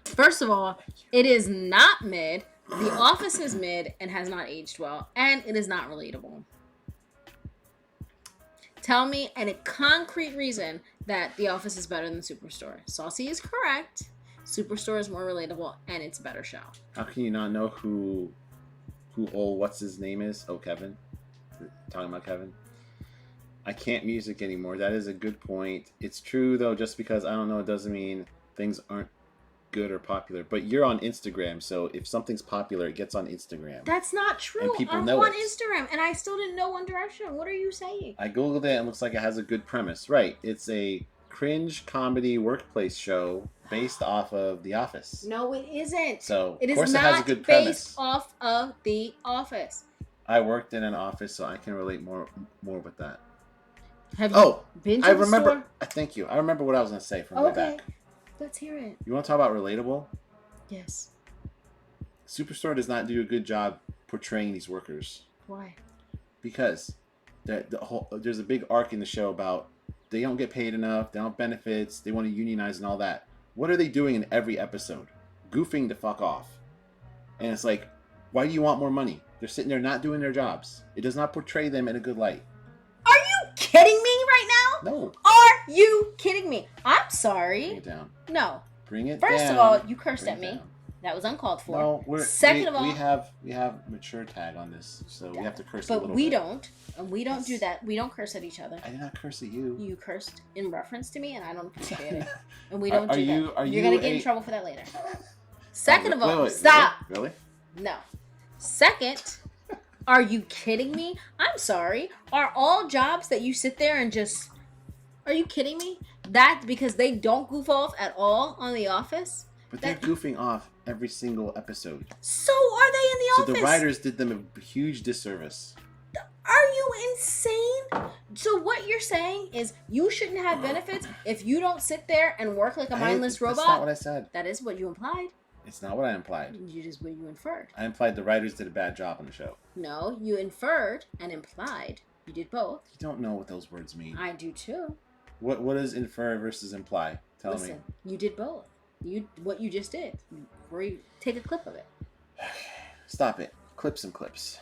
First of all, it is not mid. The Office is mid and has not aged well, and it is not relatable. Tell me a concrete reason that The Office is better than Superstore. Saucy is correct. Superstore is more relatable, and it's a better show. How can you not know who what's his name is? Oh, Kevin. Talking about Kevin. I can't music anymore. That is a good point. It's true, though, just because, I don't know, it doesn't mean things aren't good or popular. But you're on Instagram, so if something's popular, it gets on Instagram. That's not true. And people I'm know on it. Instagram, and I still didn't know One Direction. What are you saying? I googled it, and it looks like it has a good premise. Right. It's a cringe comedy workplace show based off of The Office. No, it isn't. So, it of course, is it has a not good based premise. off of The Office. I worked in an office, so I can relate more with that. Have you been to I the remember. store? Thank you. I remember what I was going to say from way Okay. back. Let's hear it. You want to talk about relatable? Yes. Superstore does not do a good job portraying these workers. Why? Because there's a big arc in the show about they don't get paid enough, they don't have benefits, they want to unionize and all that. What are they doing in every episode? Goofing to fuck off. And it's like, why do you want more money? They're sitting there not doing their jobs. It does not portray them in a good light. Are you kidding me right now? No. Are you kidding me? I'm sorry. Bring it down. No. Bring it First down. of all, you cursed Bring at it me. down. That was uncalled for. No, Second of all, we have mature tag on this, so we have to curse a but little we bit. don't, and we don't do that. We don't curse at each other. I did not curse at you. You cursed in reference to me, and I don't appreciate it. And we don't do that. Are You're you gonna get in trouble for that later. Second of all, wait, stop. Really? No. Second, are you kidding me? I'm sorry. Are all jobs that you sit there and just... Are you kidding me? That because they don't goof off at all on The Office? But they're goofing off every single episode. So are they in The So Office? the writers did them a huge disservice. Are you insane? So what you're saying is you shouldn't have benefits if you don't sit there and work like a mindless robot? That's not what I said. That is what you implied. It's not what I implied. You just what you inferred. I implied the writers did a bad job on the show. No, you inferred and implied. You did both. You don't know what those words mean. I do too. What does infer versus imply? Tell me. Listen, you did both. What you just did. Take a clip of it. Stop it. Clips and clips.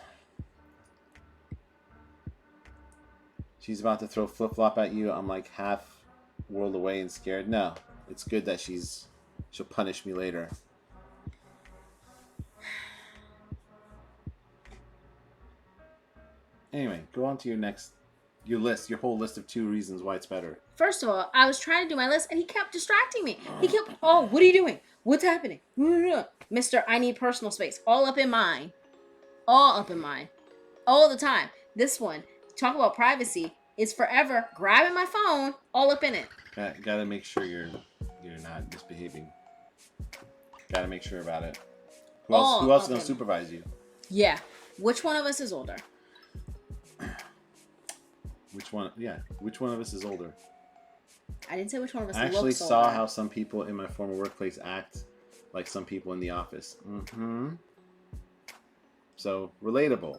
She's about to throw flip-flop at you. I'm like half world away and scared. No, it's good that she'll punish me later. Anyway, go on to your whole list of 2 reasons why it's better. First of all, I was trying to do my list and he kept distracting me. He kept, oh, what are you doing? What's happening? Mr. I need personal space. All up in mine. All up in mine. All the time. This one, talk about privacy, is forever grabbing my phone, all up in it. Gotta make sure you're not misbehaving. Gotta make sure about it. Who else is gonna supervise you? Yeah. Which one of us is older? Which one? Yeah. Which one of us is older? I didn't say which one of us I looks actually saw older. how some people in my former workplace act like some people in the office. Mm-hmm. So, relatable.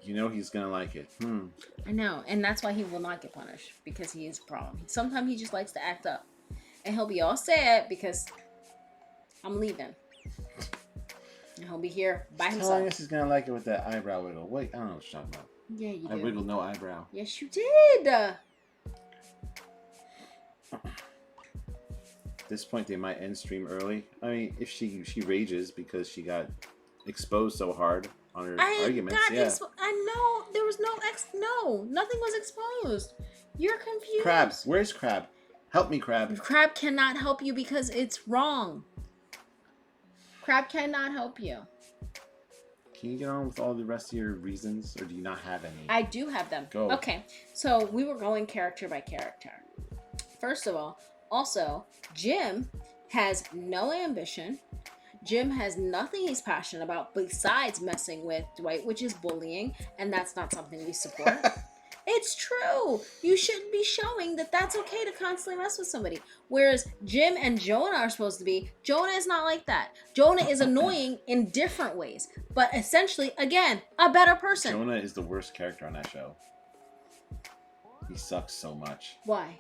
You know he's gonna like it. I know, and that's why he will not get punished, because he is a problem. Sometimes he just likes to act up. And he'll be all sad because I'm leaving. And he'll be here by himself. Telling us he's gonna like it with that eyebrow wiggle. Wait, I don't know what you're talking about. Yeah, you do. I wiggled no eyebrow. Yes, you did. At this point, they might end stream early. I mean, if she rages because she got exposed so hard on her arguments. I know there was nothing was exposed. You're confused. Crab, where's Crab? Help me, Crab. Crab cannot help you because it's wrong. Crab cannot help you. Can you get on with all the rest of your reasons, or do you not have any? I do have them. Go. Okay, so we were going character by character. First of all, also, Jim has no ambition. Jim has nothing he's passionate about besides messing with Dwight, which is bullying, and that's not something we support. It's true. You shouldn't be showing that that's okay to constantly mess with somebody. Whereas Jim and Jonah are supposed to be. Jonah is not like that. Jonah is annoying in different ways, but essentially, again, a better person. Jonah is the worst character on that show. He sucks so much. Why?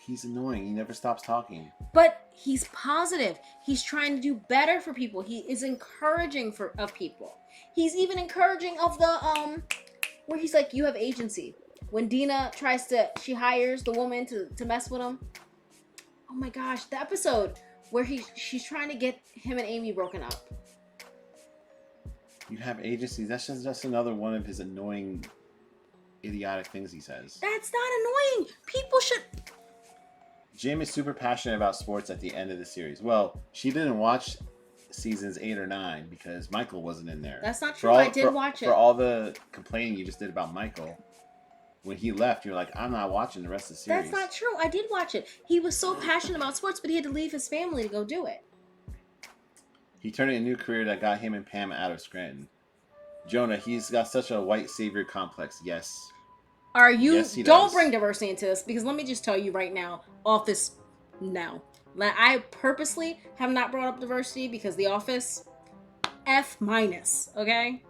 He's annoying. He never stops talking. But he's positive. He's trying to do better for people. He is encouraging of people. He's even encouraging of the where he's like, you have agency. When Dina she hires the woman to mess with him. Oh my gosh, the episode where she's trying to get him and Amy broken up. You have agency. That's just another one of his annoying, idiotic things he says. That's not annoying. People should. Jim is super passionate about sports at the end of the series. Well, she didn't watch seasons 8 or 9 because Michael wasn't in there. That's not true. I did watch it. For all the complaining you just did about Michael, when he left, you're like, I'm not watching the rest of the series. That's not true. I did watch it. He was so passionate about sports, but he had to leave his family to go do it. He turned in a new career that got him and Pam out of Scranton. Jonah, he's got such a white savior complex. Yes. Are you? Yes, he don't does. bring diversity into this, because let me just tell you right now, Office, no. Like, I purposely have not brought up diversity because The Office, F-, okay?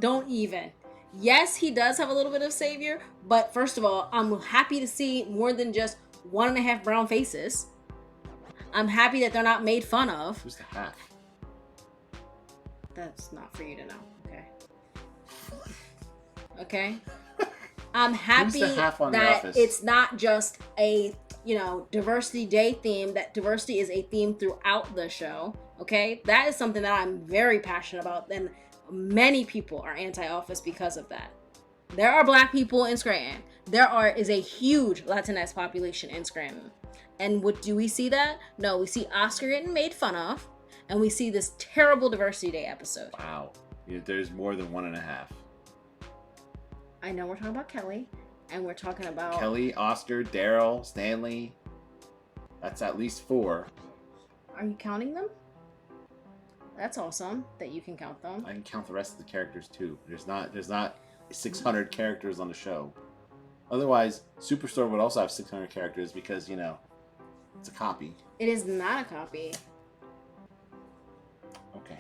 Don't even. Yes, he does have a little bit of savior, but first of all, I'm happy to see more than just 1.5 brown faces. I'm happy that they're not made fun of. Who's the half? That's not for you to know, okay? Okay? I'm happy Who's the half on The that Office? it's not just a Diversity Day theme, that diversity is a theme throughout the show. Okay, that is something that I'm very passionate about, and many people are anti-office because of that. There are black people in Scranton. Is a huge Latinx population in Scranton. And what do we see that? No, we see Oscar getting made fun of, and we see this terrible Diversity Day episode. Wow. There's more than 1.5. I know we're talking about Kelly, and we're talking about... Kelly, Oscar, Daryl, Stanley. That's at least 4. Are you counting them? That's awesome that you can count them. I can count the rest of the characters too. There's not 600 characters on the show. Otherwise, Superstore would also have 600 characters because, it's a copy. It is not a copy. Okay.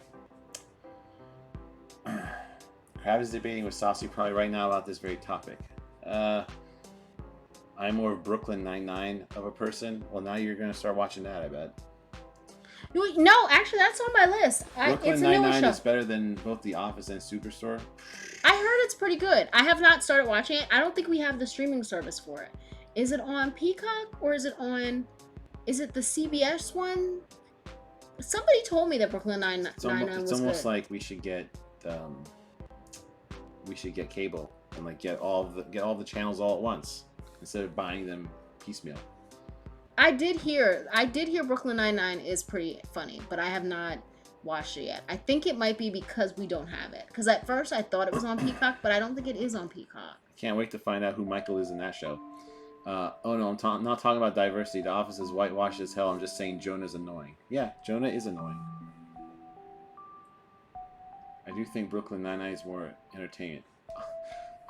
Crab is debating with Saucy probably right now about this very topic. I'm more of Brooklyn Nine-Nine of a person. Well, now you're going to start watching that, I bet. No, actually, that's on my list. Brooklyn it's a newer Nine-Nine show. is better than both The Office and Superstore. I heard it's pretty good. I have not started watching it. I don't think we have the streaming service for it. Is it on Peacock or is it the CBS one? Somebody told me that Brooklyn Nine-Nine was good. It's almost like we should get cable and get all the channels all at once instead of buying them piecemeal. I did hear Brooklyn Nine-Nine is pretty funny, but I have not watched it yet. I think it might be because we don't have it. Because at first I thought it was on Peacock, but I don't think it is on Peacock. Can't wait to find out who Michael is in that show. Oh no, I'm not talking about diversity. The Office is whitewashed as hell. I'm just saying Jonah's annoying. Yeah, Jonah is annoying. I do think Brooklyn Nine-Nine is more entertainment.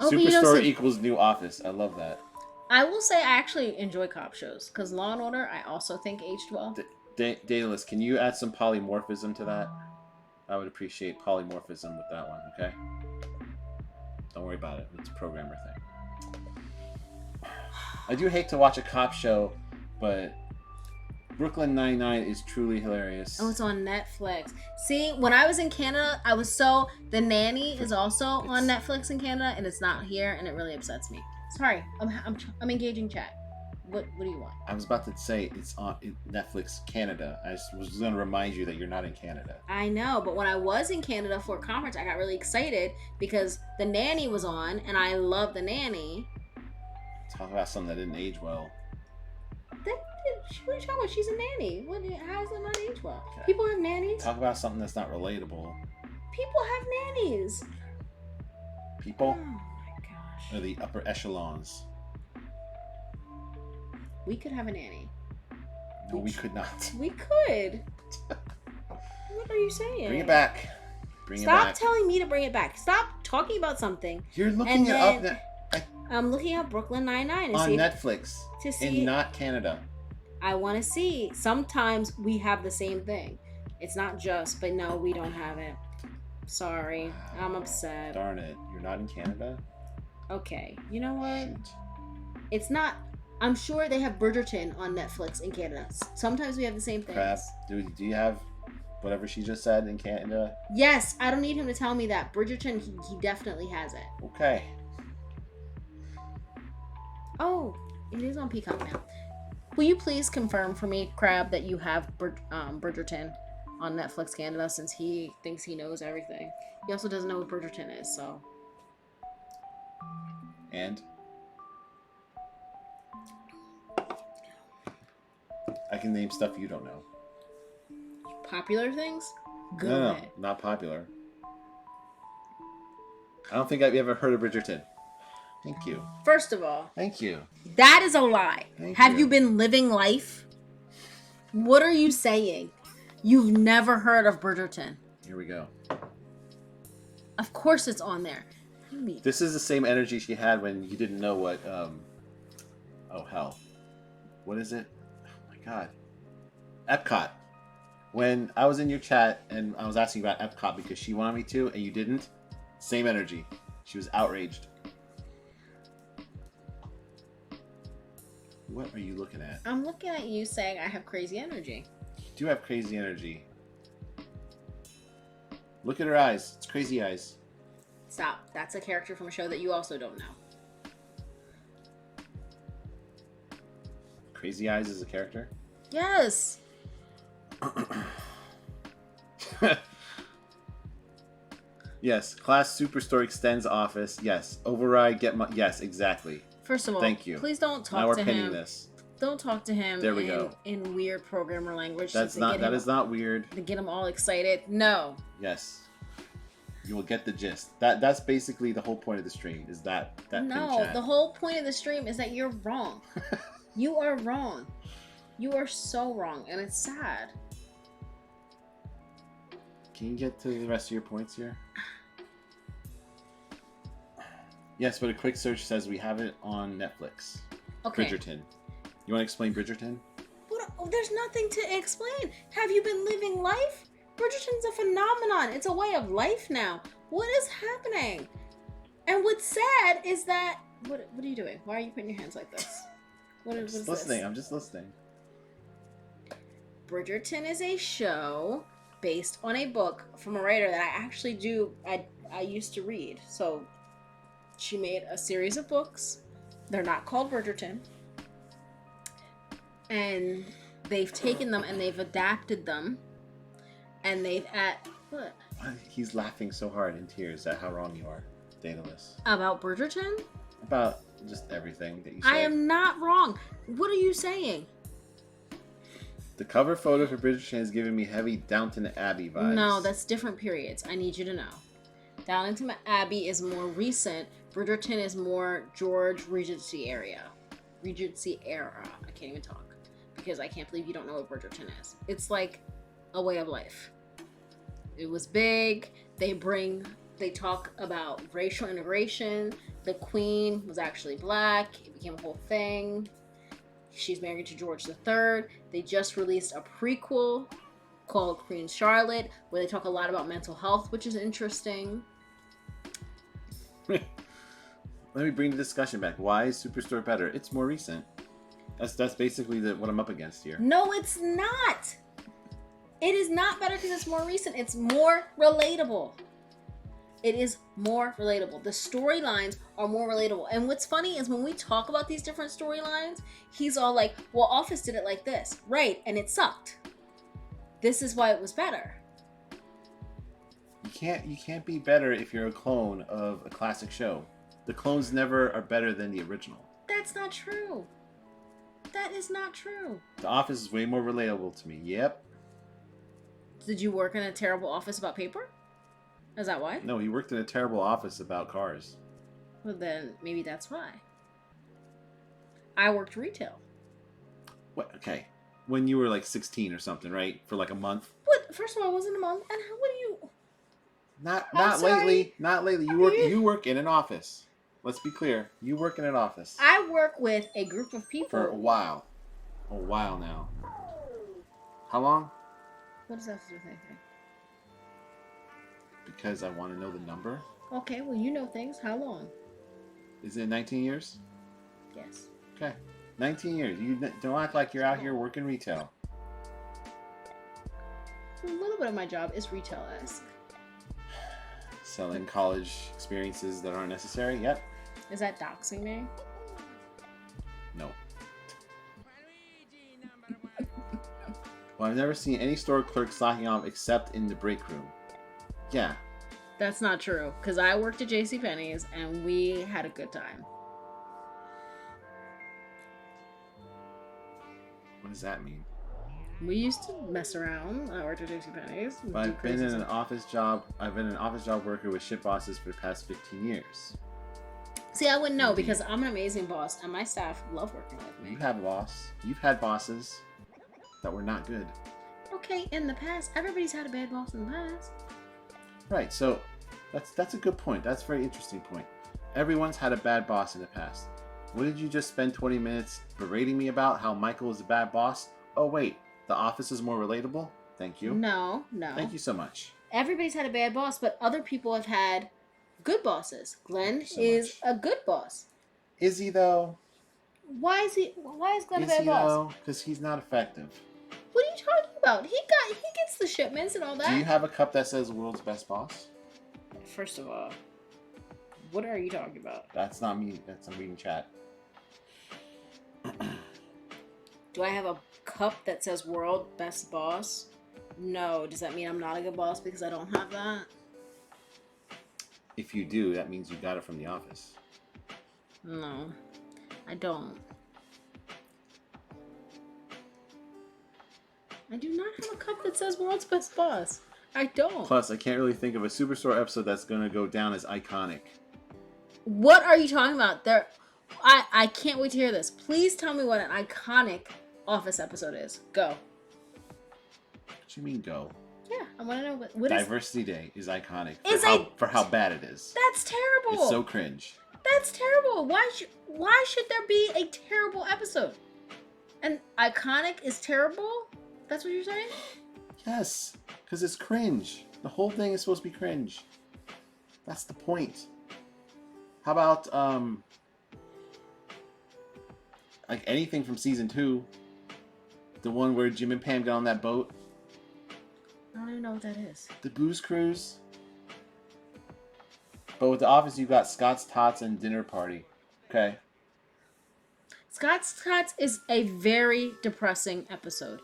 Superstore equals new Office. I love that. I will say I actually enjoy cop shows because Law and Order I also think aged well. Daedalus, can you add some polymorphism to that? I would appreciate polymorphism with that one, okay? Don't worry about it. It's a programmer thing. I do hate to watch a cop show, but Brooklyn Nine-Nine is truly hilarious. Oh, it's on Netflix. See, when I was in Canada, The Nanny is also on Netflix in Canada, and it's not here, and it really upsets me. Sorry, I'm engaging chat. What do you want? I was about to say it's on Netflix Canada. I just was going to remind you that you're not in Canada. I know, but when I was in Canada for a conference, I got really excited because The Nanny was on, and I love The Nanny. Talk about something that didn't age well. What are you talking about? She's a nanny. How does that not age well? Okay. People have nannies. Talk about something that's not relatable. People have nannies. People? Oh my gosh. Or the upper echelons. We could have a nanny. No, we could not. We could. What are you saying? Bring it back. Stop telling me to bring it back. Stop talking about something. You're looking it up now. I'm looking at Brooklyn Nine-Nine on Netflix to see, and not Canada. I want to see. Sometimes we have the same thing. It's not just, but no, we don't have it. Sorry, I'm upset. Darn it, you're not in Canada? Okay, you know what? Shoot. It's not. I'm sure they have Bridgerton on Netflix in Canada. Sometimes we have the same things. Crap. Do you have whatever she just said in Canada? Yes, I don't need him to tell me that. Bridgerton, he definitely has it. Okay. Oh, it is on Peacock now. Will you please confirm for me, Crab, that you have Bridgerton on Netflix Canada, since he thinks he knows everything. He also doesn't know what Bridgerton is, so. And? I can name stuff you don't know. Popular things? Go No, ahead. not popular. I don't think I've ever heard of Bridgerton. Thank you. First of all, Thank you. that is a lie. Have you. you been living life? What are you saying? You've never heard of Bridgerton. Here we go. Of course it's on there. This is the same energy she had when you didn't know what, oh hell. What is it? Oh my god. Epcot. When I was in your chat and I was asking about Epcot because she wanted me to and you didn't, same energy. She was outraged. What are you looking at? I'm looking at you saying I have crazy energy. You do have crazy energy. Look at her eyes. It's crazy eyes. Stop. That's a character from a show that you also don't know. Crazy Eyes is a character? Yes. Yes. Class Superstore extends office. Yes. Override. Yes, exactly. First of all, Thank you. please don't Now talk we're to pinning him. this. Don't talk to him There we go. in weird programmer language. That is not weird. To get him all excited. No. Yes. You will get the gist. That's basically the whole point of the stream, is that pin No, chat. the whole point of the stream is that you're wrong. You are wrong. You are so wrong, and it's sad. Can you get to the rest of your points here? Yes, but a quick search says we have it on Netflix. Okay. Bridgerton. You want to explain Bridgerton? But there's nothing to explain. Have you been living life? Bridgerton's a phenomenon. It's a way of life now. What is happening? And what's sad is that... What are you doing? Why are you putting your hands like this? What is this? I'm just listening. Bridgerton is a show based on a book from a writer that I actually I used to read. So she made a series of books. They're not called Bridgerton. And they've taken them and they've adapted them. And they've what? He's laughing so hard in tears at how wrong you are, Daedalus. About Bridgerton? About just everything that you say. I am not wrong. What are you saying? The cover photo for Bridgerton is giving me heavy Downton Abbey vibes. No, that's different periods. I need you to know. Downton Abbey is more recent. Bridgerton is more George Regency era. I can't even talk because I can't believe you don't know what Bridgerton is. It's like a way of life. It was big. They talk about racial integration. The queen was actually black. It became a whole thing. She's married to George III. They just released a prequel called Queen Charlotte, where they talk a lot about mental health, which is interesting. Let me bring the discussion back. Why is Superstore better? It's more recent. That's basically what I'm up against here. No, it's not. It is not better because it's more recent. It's more relatable. It is more relatable. The storylines are more relatable. And what's funny is when we talk about these different storylines, he's all like, well, Office did it like this. Right, and it sucked. This is why it was better. You can't be better if you're a clone of a classic show. The clones never are better than the original. That's not true. That is not true. The Office is way more relatable to me. Yep. Did you work in a terrible office about paper? Is that why? No, he worked in a terrible office about cars. Well, then maybe that's why. I worked retail. What? Okay. When you were like 16 or something, right? For like a month? What? First of all, it wasn't a month. And what do you... Not sorry. lately. Not lately. You work in an office. Let's be clear. You work in an office. I work with a group of people. For a while. A while now. How long? What does that have to do with anything? Because I want to know the number. Okay, well, you know things. How long? Is it 19 years? Yes. Okay. 19 years. You don't act like you're out here working retail. A little bit of my job is retail-esque. Selling college experiences that aren't necessary? Yep. Is that doxing me? No. Well, I've never seen any store clerk slacking off except in the break room. Yeah. That's not true, because I worked at JCPenney's and we had a good time. What does that mean? We used to mess around. I worked at JCPenney's. But I've been in an office job worker with shit bosses for the past 15 years. See, I wouldn't know because I'm an amazing boss and my staff love working with me. You have a boss. You've had bosses that were not good. Okay, in the past. Everybody's had a bad boss in the past. Right, so that's a good point. That's a very interesting point. Everyone's had a bad boss in the past. What did you just spend 20 minutes berating me about? How Michael is a bad boss? Oh, wait. The Office is more relatable? Thank you. No. Thank you so much. Everybody's had a bad boss, but other people have had good bosses. Glenn is a good boss. Is he, though? Why is Glenn a bad boss? Because he's not effective. What are you talking about? He gets the shipments and all that. Do you have a cup that says world's best boss? First of all, what are you talking about? That's not me. I'm reading chat. Do I have a cup that says World Best Boss? No. Does that mean I'm not a good boss because I don't have that? If you do, that means you got it from the office. No, I don't. I do not have a cup that says World's Best Boss. I don't. Plus, I can't really think of a Superstore episode that's going to go down as iconic. What are you talking about? I can't wait to hear this. Please tell me what an iconic Office episode is. Go. What do you mean go? Yeah, I want to know what is. Diversity Day is iconic for Is how bad it is. That's terrible. It's so cringe. That's terrible. Why should there be a terrible episode? And iconic is terrible? That's what you're saying? Yes, because it's cringe. The whole thing is supposed to be cringe. That's the point. How about like anything from season 2? The one where Jim and Pam got on that boat. I don't even know what that is. The booze cruise. But with The Office, you got Scott's Tots and Dinner Party. Okay. Scott's Tots is a very depressing episode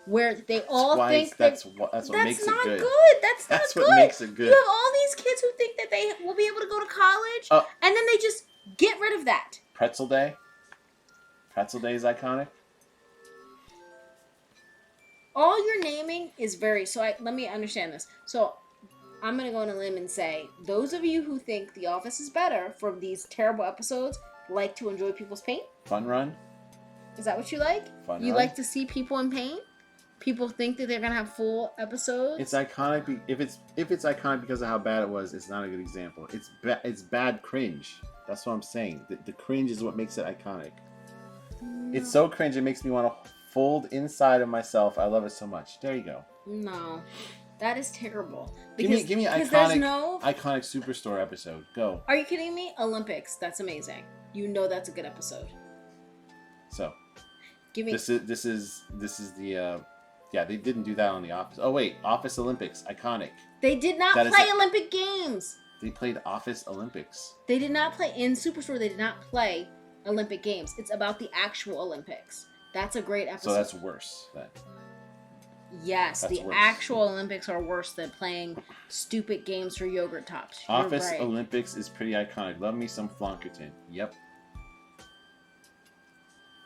where they all think that's what makes it not good. That's That's not what good. makes it good. You have all these kids who think that they will be able to go to college, and then they just get rid of that. Pretzel Day. Pretzel Day is iconic. All you're naming is very let me understand this. So I'm gonna go on a limb and say those of you who think The Office is better from these terrible episodes like to enjoy people's pain. Fun Run. Is that what you like? Fun You Run. like to see people in pain? People think that they're gonna have full episodes. It's iconic. If it's iconic because of how bad it was, it's not a good example. It's bad cringe. That's what I'm saying. The cringe is what makes it iconic. No. It's so cringe it makes me want to fold inside of myself. I love it so much. There you go. No, that is terrible. Give me an iconic Superstore episode. Go. Are you kidding me? Olympics. That's amazing. You know that's a good episode. So, Give me. this is the yeah, they didn't do that on The Office. Oh wait, Office Olympics, iconic. They did not play Olympic games. They played Office Olympics. They did not play in Superstore. They did not play Olympic games. It's about the actual Olympics. That's a great episode. So that's worse. Yes, that's the worse. actual Olympics are worse than playing stupid games for yogurt tops. You're Office right. Olympics is pretty iconic. Love me some Flonkerton. Yep.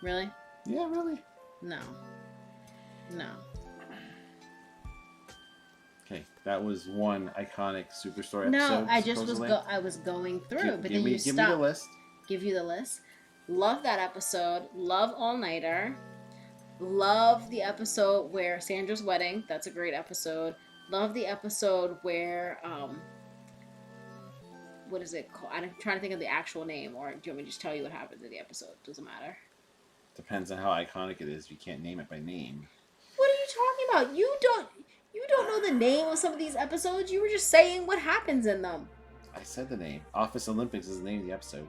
Really? Yeah, really. No. Okay, that was one iconic Superstore episode. No, I just supposedly. I was going through, but then you give stopped. me the list. Give you the list. Love that episode. Love All Nighter. Love the episode where Sandra's wedding. That's a great episode. Love the episode where what is it called? I'm trying to think of the actual name, or do you want me to just tell you what happened in the episode? Doesn't matter. Depends on how iconic it is. You can't name it by name. What are you talking about? You don't know the name of some of these episodes. You were just saying what happens in them. I said the name. Office Olympics is the name of the episode.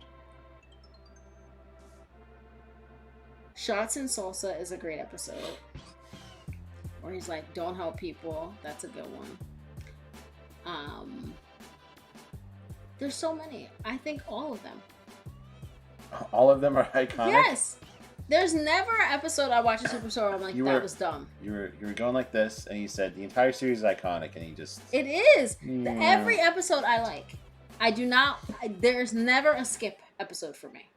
Shots and Salsa is a great episode. Where he's like, don't help people. That's a good one. There's so many. I think all of them. All of them are iconic? Yes. There's never an episode I watch a Superstore where I'm like, that was dumb. You were going like this, and you said the entire series is iconic, and you just... It is. Every episode I like. I do not... there's never a skip episode for me.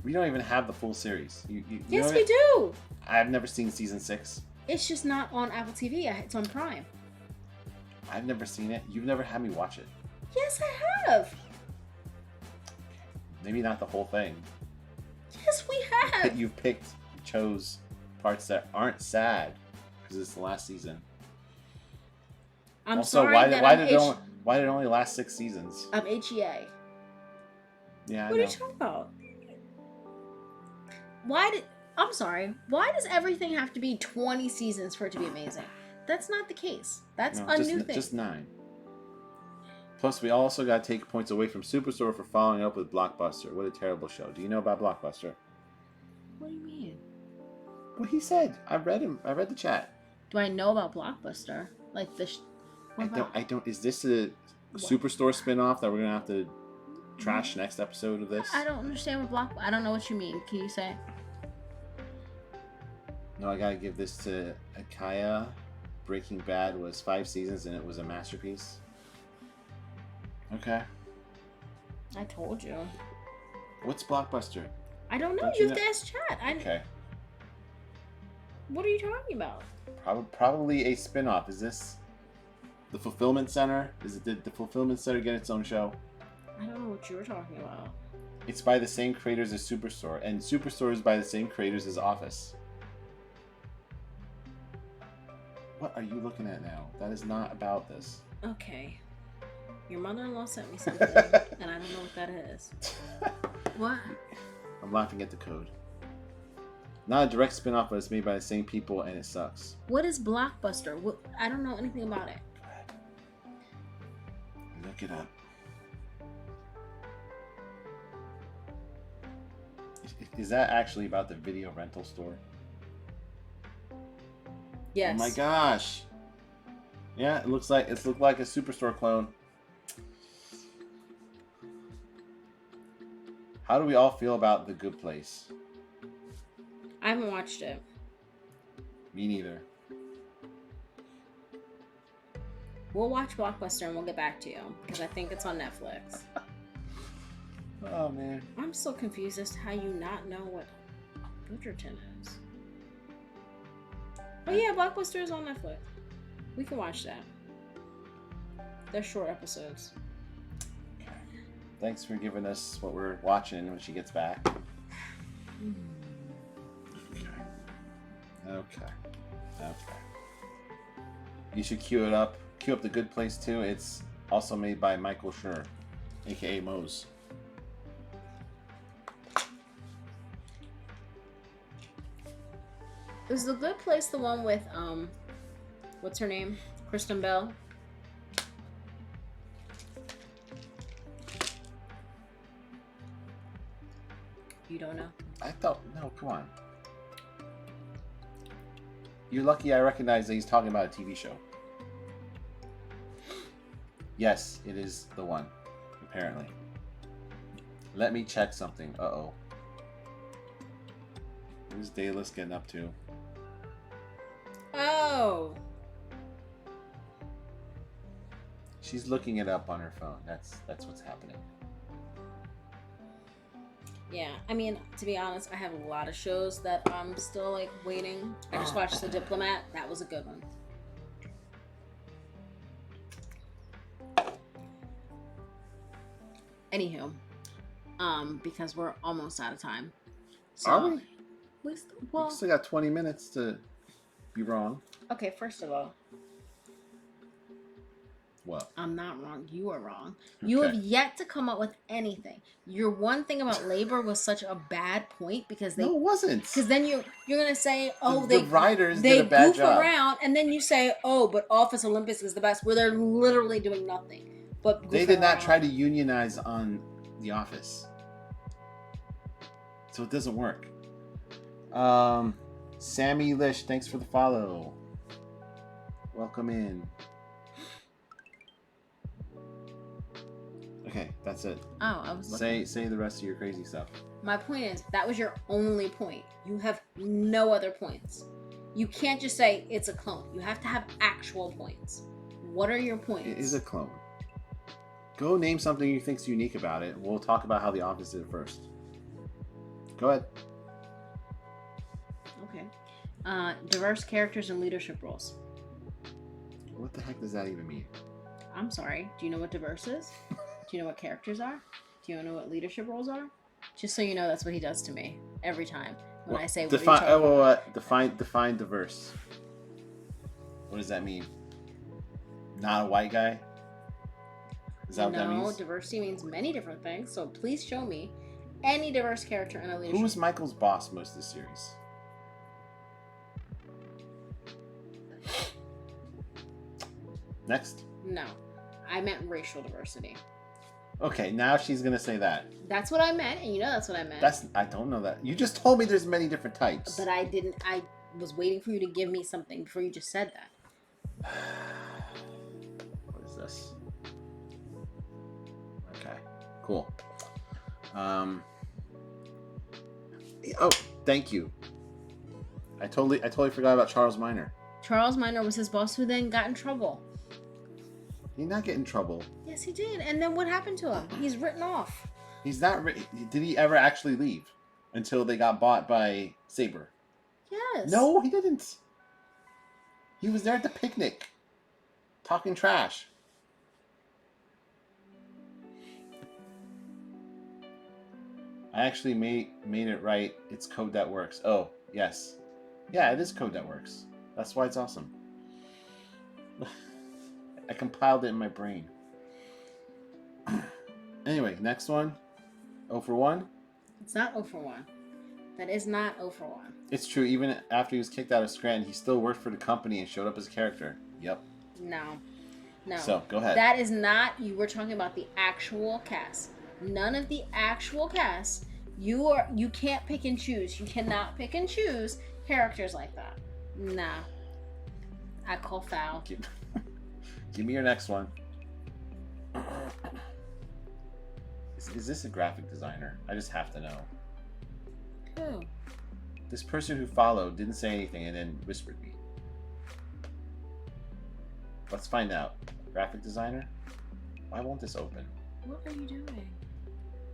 We don't even have the full series. Yes, we do. I've never seen season 6. It's just not on Apple TV. It's on Prime. I've never seen it. You've never had me watch it. Yes, I have. Maybe not the whole thing. Yes, we have. You chose parts that aren't sad because it's the last season. I'm also, sorry why that did it only last 6 seasons? I'm HEA. Yeah, What are you talking about? I'm sorry. Why does everything have to be 20 seasons for it to be amazing? That's not the case. That's a new thing. Just 9. Plus, we also got to take points away from Superstore for following up with Blockbuster. What a terrible show. Do you know about Blockbuster? What do you mean? What he said. I read him. I read the chat. Do I know about Blockbuster? Like the... I don't. Is this a Superstore spinoff that we're going to have to trash next episode of this? I don't understand what I don't know what you mean. Can you say? No, I gotta give this to Akaya. Breaking Bad was 5 seasons and it was a masterpiece. Okay. I told you. What's Blockbuster? I don't know. Don't You you have to know- ask chat. Okay. What are you talking about? Probably a spin-off. Is this the Fulfillment Center? Did the Fulfillment Center get its own show? I don't know what you were talking about. It's by the same creators as Superstore, and Superstore is by the same creators as Office. What are you looking at now? That is not about this. Okay. Your mother-in-law sent me something, and I don't know what that is. What? I'm laughing at the code. Not a direct spin-off, but it's made by the same people, and it sucks. What is Blockbuster? What? I don't know anything about it. Go ahead. Look it up. Is that actually about the video rental store? Yes. Oh my gosh. Yeah, it looks like a Superstore clone. How do we all feel about The Good Place? I haven't watched it. Me neither. We'll watch Blockbuster and we'll get back to you because I think it's on Netflix. Oh man. I'm so confused as to how you not know what Bridgerton is. Oh yeah, Blockbuster is on Netflix. We can watch that. They're short episodes. Thanks for giving us what we're watching when she gets back. Okay. You should queue it up. Queue up The Good Place too. It's also made by Michael Schur, aka Mose. Is The Good Place the one with what's her name? Kristen Bell? You don't know? I thought, no, come on. You're lucky I recognize that he's talking about a TV show. Yes, it is the one, apparently. Let me check something. Uh-oh. What is Dayless getting up to? Oh! She's looking it up on her phone. That's what's happening. Yeah, I mean, to be honest, I have a lot of shows that I'm still like waiting. I just watched The Diplomat. That was a good one. Anywho, because we're almost out of time. So, Are we? We We still got 20 minutes to be wrong. okay, first of all, What? I'm not wrong. You are wrong. You have Okay. yet to come up with anything. Your one thing about labor was such a bad point because they No, it wasn't. because then you're gonna say, oh, the writers they did a bad goof job. around, and then you say, oh, but Office Olympics is the best, where they're literally doing nothing. But They goofing did not around. try to unionize on The Office. So it doesn't work. Sammy Lish, thanks for the follow. Welcome in. Okay, that's it. Oh, I was looking. Say the rest of your crazy stuff. My point is that was your only point. You have no other points. You can't just say it's a clone. You have to have actual points. What are your points? It is a clone. Go name something you think's unique about it. We'll talk about how The Office did it first. Go ahead. Okay. Diverse characters and leadership roles. What the heck does that even mean? I'm sorry. Do you know what diverse is? Do you know what characters are? Do you know what leadership roles are? Just so you know, that's what he does to me every time when I say. Define diverse. What does that mean? Not a white guy? Is that what that No, means? diversity means many different things. So please show me any diverse character in a leadership. Who was Michael's boss most of the series? Next. No, I meant racial diversity. Okay, now she's gonna say that. That's what I meant, and you know that's what I meant. I don't know that. You just told me there's many different types. But I didn't. I was waiting for you to give me something before you just said that. What is this? Okay, cool. Oh, thank you. I totally forgot about Charles Minor. Charles Minor was his boss who then got in trouble. He did not get in trouble. Yes, he did. And then what happened to him? He's written off. He's not. Did he ever actually leave until they got bought by Saber? Yes. No, he didn't. He was there at the picnic, talking trash. I actually made it right. It's code that works. Oh, yes. Yeah, it is code that works. That's why it's awesome. I compiled it in my brain. Anyway, next one. 0 for 1. It's not 0 for 1. That is not 0 for 1. It's true. Even after he was kicked out of Scranton, he still worked for the company and showed up as a character. Yep. No. So, go ahead. That is not, you were talking about the actual cast. None of the actual cast. You can't pick and choose. You cannot pick and choose characters like that. Nah. I call foul. Give me your next one. Is this a graphic designer? I just have to know. Who? This person who followed didn't say anything and then whispered me. Let's find out. Graphic designer? Why won't this open? What are you doing?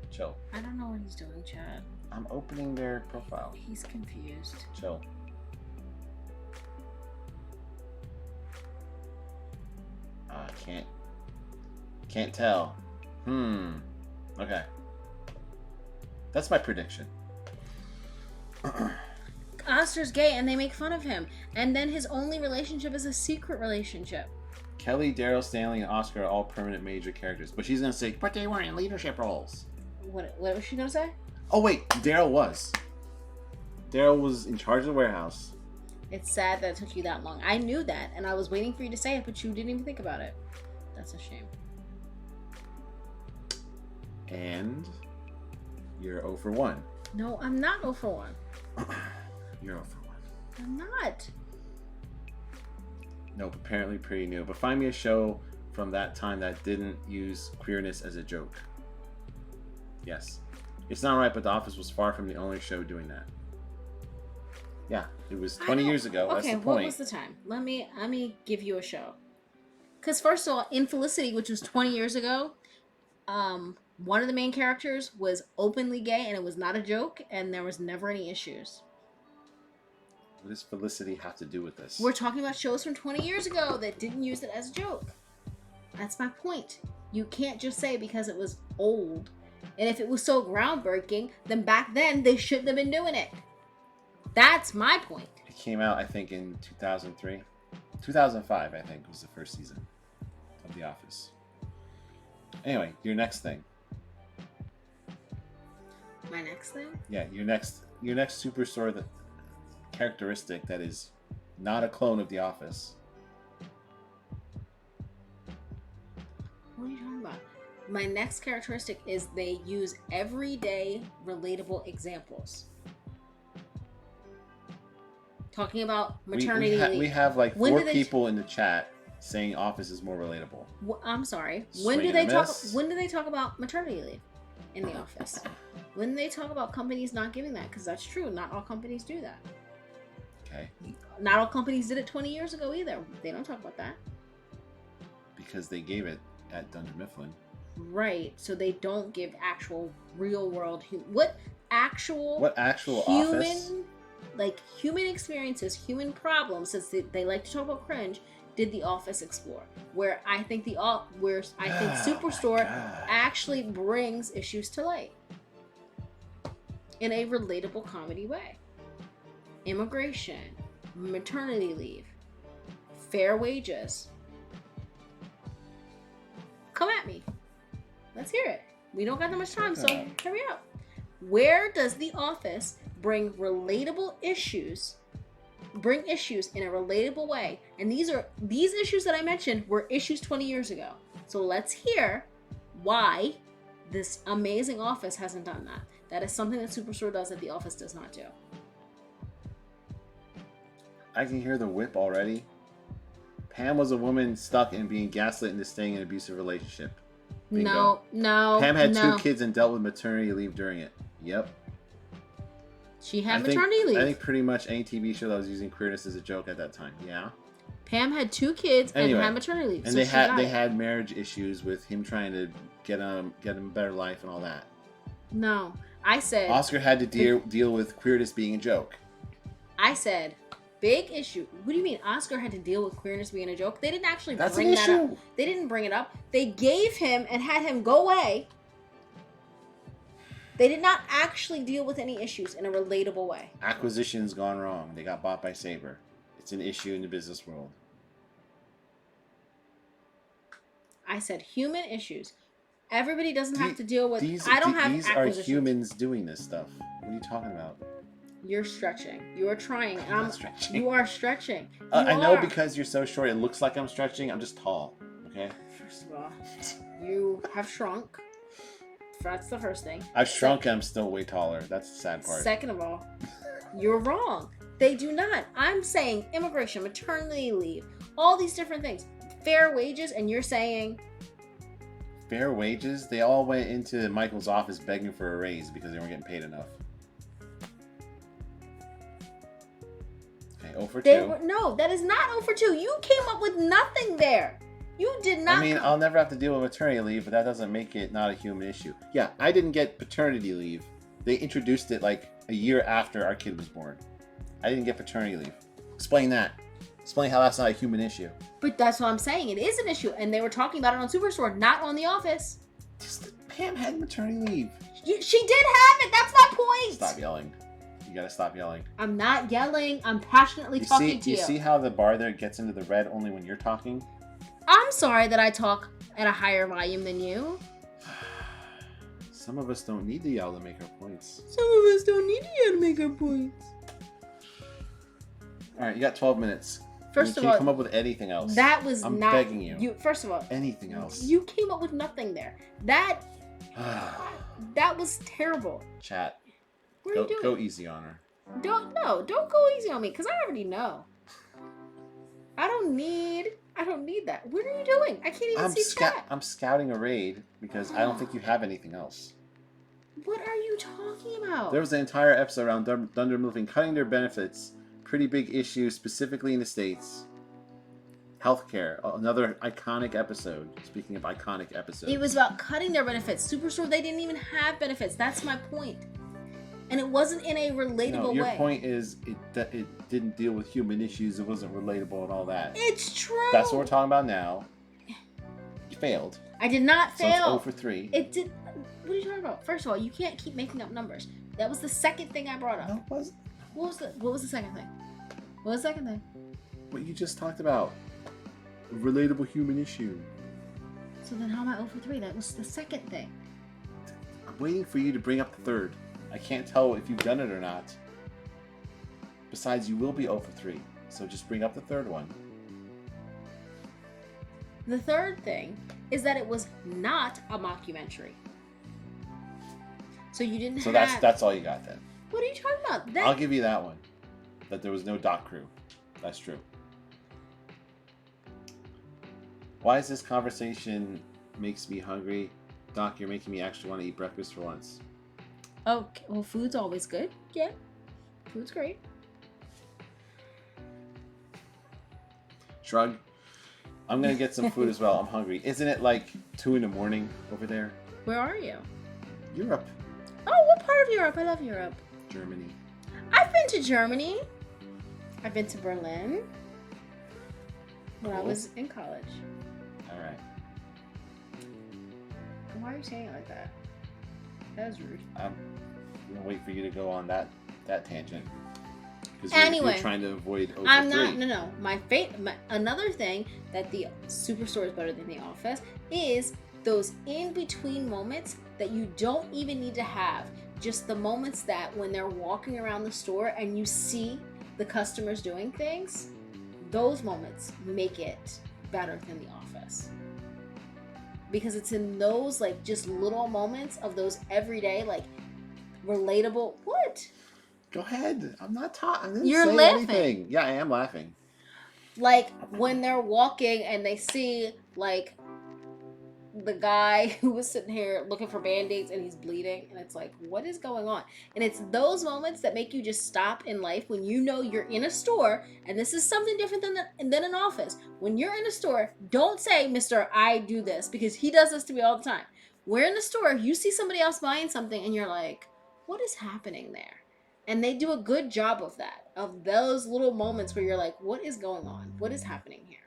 Chill. I don't know what he's doing, Chad. I'm opening their profile. He's confused. Chill. Can't tell. Okay. That's my prediction. Oscar's gay and they make fun of him. And then his only relationship is a secret relationship. Kelly, Daryl, Stanley, and Oscar are all permanent major characters. But she's going to say, but they weren't in leadership roles. What was she going to say? Oh, wait. Daryl was. Daryl was in charge of the warehouse. It's sad that it took you that long. I knew that, and I was waiting for you to say it, but you didn't even think about it. That's a shame. And you're 0 for 1. No, I'm not 0 for 1. You're 0 for 1. I'm not. Nope, apparently pretty new. But find me a show from that time that didn't use queerness as a joke. Yes. It's not right, but The Office was far from the only show doing that. Yeah, it was 20 years ago. That's the point. What was the time? Let me give you a show. Because first of all, in Felicity, which was 20 years ago, one of the main characters was openly gay, and it was not a joke, and there was never any issues. What does Felicity have to do with this? We're talking about shows from 20 years ago that didn't use it as a joke. That's my point. You can't just say because it was old. And if it was so groundbreaking, then back then they shouldn't have been doing it. That's my point. It came out, I think, in 2003. 2005, I think, was the first season of The Office. Anyway, your next thing. My next thing? Yeah, your next Superstore characteristic that is not a clone of The Office. What are you talking about? My next characteristic is they use everyday relatable examples. Talking about maternity leave. We have like 4 people in the chat saying Office is more relatable. I'm sorry. Swing When do and a miss. When do they talk about maternity leave in The Office? When do they talk about companies not giving that? Because that's true. Not all companies do that. Okay. Not all companies did it 20 years ago either. They don't talk about that. Because they gave it at Dunder Mifflin. Right. So they don't give actual real world what actual human Office? Like human experiences, human problems, since they like to talk about cringe, did The Office explore? Where I think Superstore actually brings issues to light in a relatable comedy way. Immigration, maternity leave, fair wages. Come at me. Let's hear it. We don't got that much time, so hurry up. Where does The Office bring issues in a relatable way? And these issues that I mentioned were issues 20 years ago. So let's hear why this amazing Office hasn't done that. That is something that Superstore does that The Office does not do. I can hear the whip already. Pam was a woman stuck in being gaslit into staying in an abusive relationship. Bingo. No. Pam had 2 kids and dealt with maternity leave during it. Yep. She had maternity leave. I think pretty much any TV show that was using queerness as a joke at that time. Yeah. Pam had 2 kids and had maternity leave. And so they had marriage issues with him trying to get him a better life and all that. No, I said Oscar had to deal with queerness being a joke. I said big issue. What do you mean Oscar had to deal with queerness being a joke? They didn't actually That's bring an that issue. up. They didn't bring it up. They gave him and had him go away. They did not actually deal with any issues in a relatable way. Acquisitions gone wrong. They got bought by Sabre. It's an issue in the business world. I said human issues. Everybody doesn't have to deal with. These acquisitions. are humans doing this stuff. What are you talking about? You're stretching. You are trying. I'm not stretching. You are stretching. I know because you're so short, it looks like I'm stretching. I'm just tall. Okay. First of all, you have shrunk. That's the first thing. I've shrunk and I'm still way taller. That's the sad part. Second of all, you're wrong. They do not. I'm saying immigration, maternity leave, all these different things. Fair wages, and you're saying Fair wages? They all went into Michael's office begging for a raise because they weren't getting paid enough. Okay, 0 for 2. No, that is not 0 for 2. You came up with nothing there. You did not. I mean, I'll never have to deal with maternity leave, but that doesn't make it not a human issue. Yeah, I didn't get paternity leave. They introduced it like a year after our kid was born. I didn't get paternity leave. Explain that. Explain how that's not a human issue. But that's what I'm saying. It is an issue, and they were talking about it on Superstore, not on The Office. Pam had maternity leave. She did have it. That's my point. Stop yelling. You gotta stop yelling. I'm not yelling. I'm passionately talking to you. You see how the bar there gets into the red only when you're talking? I'm sorry that I talk at a higher volume than you. Some of us don't need to yell to make our points. Some of us don't need to yell to make our points. Alright, you got 12 minutes. First of Can you all, come up with anything else? That was I'm not. begging you. First of all, anything else. You came up with nothing there. That was terrible. Chat. What are you doing? Go easy on her. Don't go easy on me, because I already know. I don't need that. What are you doing? I can't even see chat. I'm scouting a raid because I don't think you have anything else. What are you talking about? There was an entire episode around Dunder Mifflin cutting their benefits. Pretty big issue, specifically in the States. Healthcare, another iconic episode. Speaking of iconic episodes. It was about cutting their benefits. Superstore, they didn't even have benefits. That's my point. And it wasn't in a relatable way. Your point is that it didn't deal with human issues. It wasn't relatable and all that. It's true. That's what we're talking about now. You failed. I did not fail. So it's 0 for 3. It did. What are you talking about? First of all, you can't keep making up numbers. That was the second thing I brought up. No, it wasn't. What was the second thing? What was the second thing? What you just talked about. A relatable human issue. So then how am I 0 for 3? That was the second thing. I'm waiting for you to bring up the third. I can't tell if you've done it or not. Besides, you will be 0 for 3. So just bring up the third one. The third thing is that it was not a mockumentary. So you didn't So have... that's all you got then. What are you talking about? I'll give you that one. That there was no doc crew. That's true. Why is this conversation makes me hungry? Doc, you're making me actually want to eat breakfast for once. Okay, well, food's always good. Yeah, food's great. Shrug. I'm gonna get some food as well. I'm hungry. Isn't it like 2 in the morning over there? Where are you? Europe. Oh, what part of Europe? I love Europe. Germany. I've been to Germany. I've been to Berlin when I was in college. All right. Why are you saying it like that? That was rude. I'm gonna wait for you to go on that tangent. Because anyway, you're trying to avoid 0 I'm for 3. not. No. Another thing that the Superstore is better than The Office is those in-between moments that you don't even need to have. Just the moments that when they're walking around the store and you see the customers doing things, those moments make it better than The Office. Because it's in those like just little moments of those everyday like relatable. What? Go ahead. I'm not talking. You're laughing. Anything. Yeah, I am laughing. Like when they're walking and they see like the guy who was sitting here looking for band-aids and he's bleeding, and it's like, what is going on? And it's those moments that make you just stop in life when you know you're in a store, and this is something different than an office. When you're in a store, don't say, Mr. I do this, because he does this to me all the time. We're in the store, you see somebody else buying something, and you're like, what is happening there? And they do a good job of that, of those little moments where you're like, what is going on? What is happening here?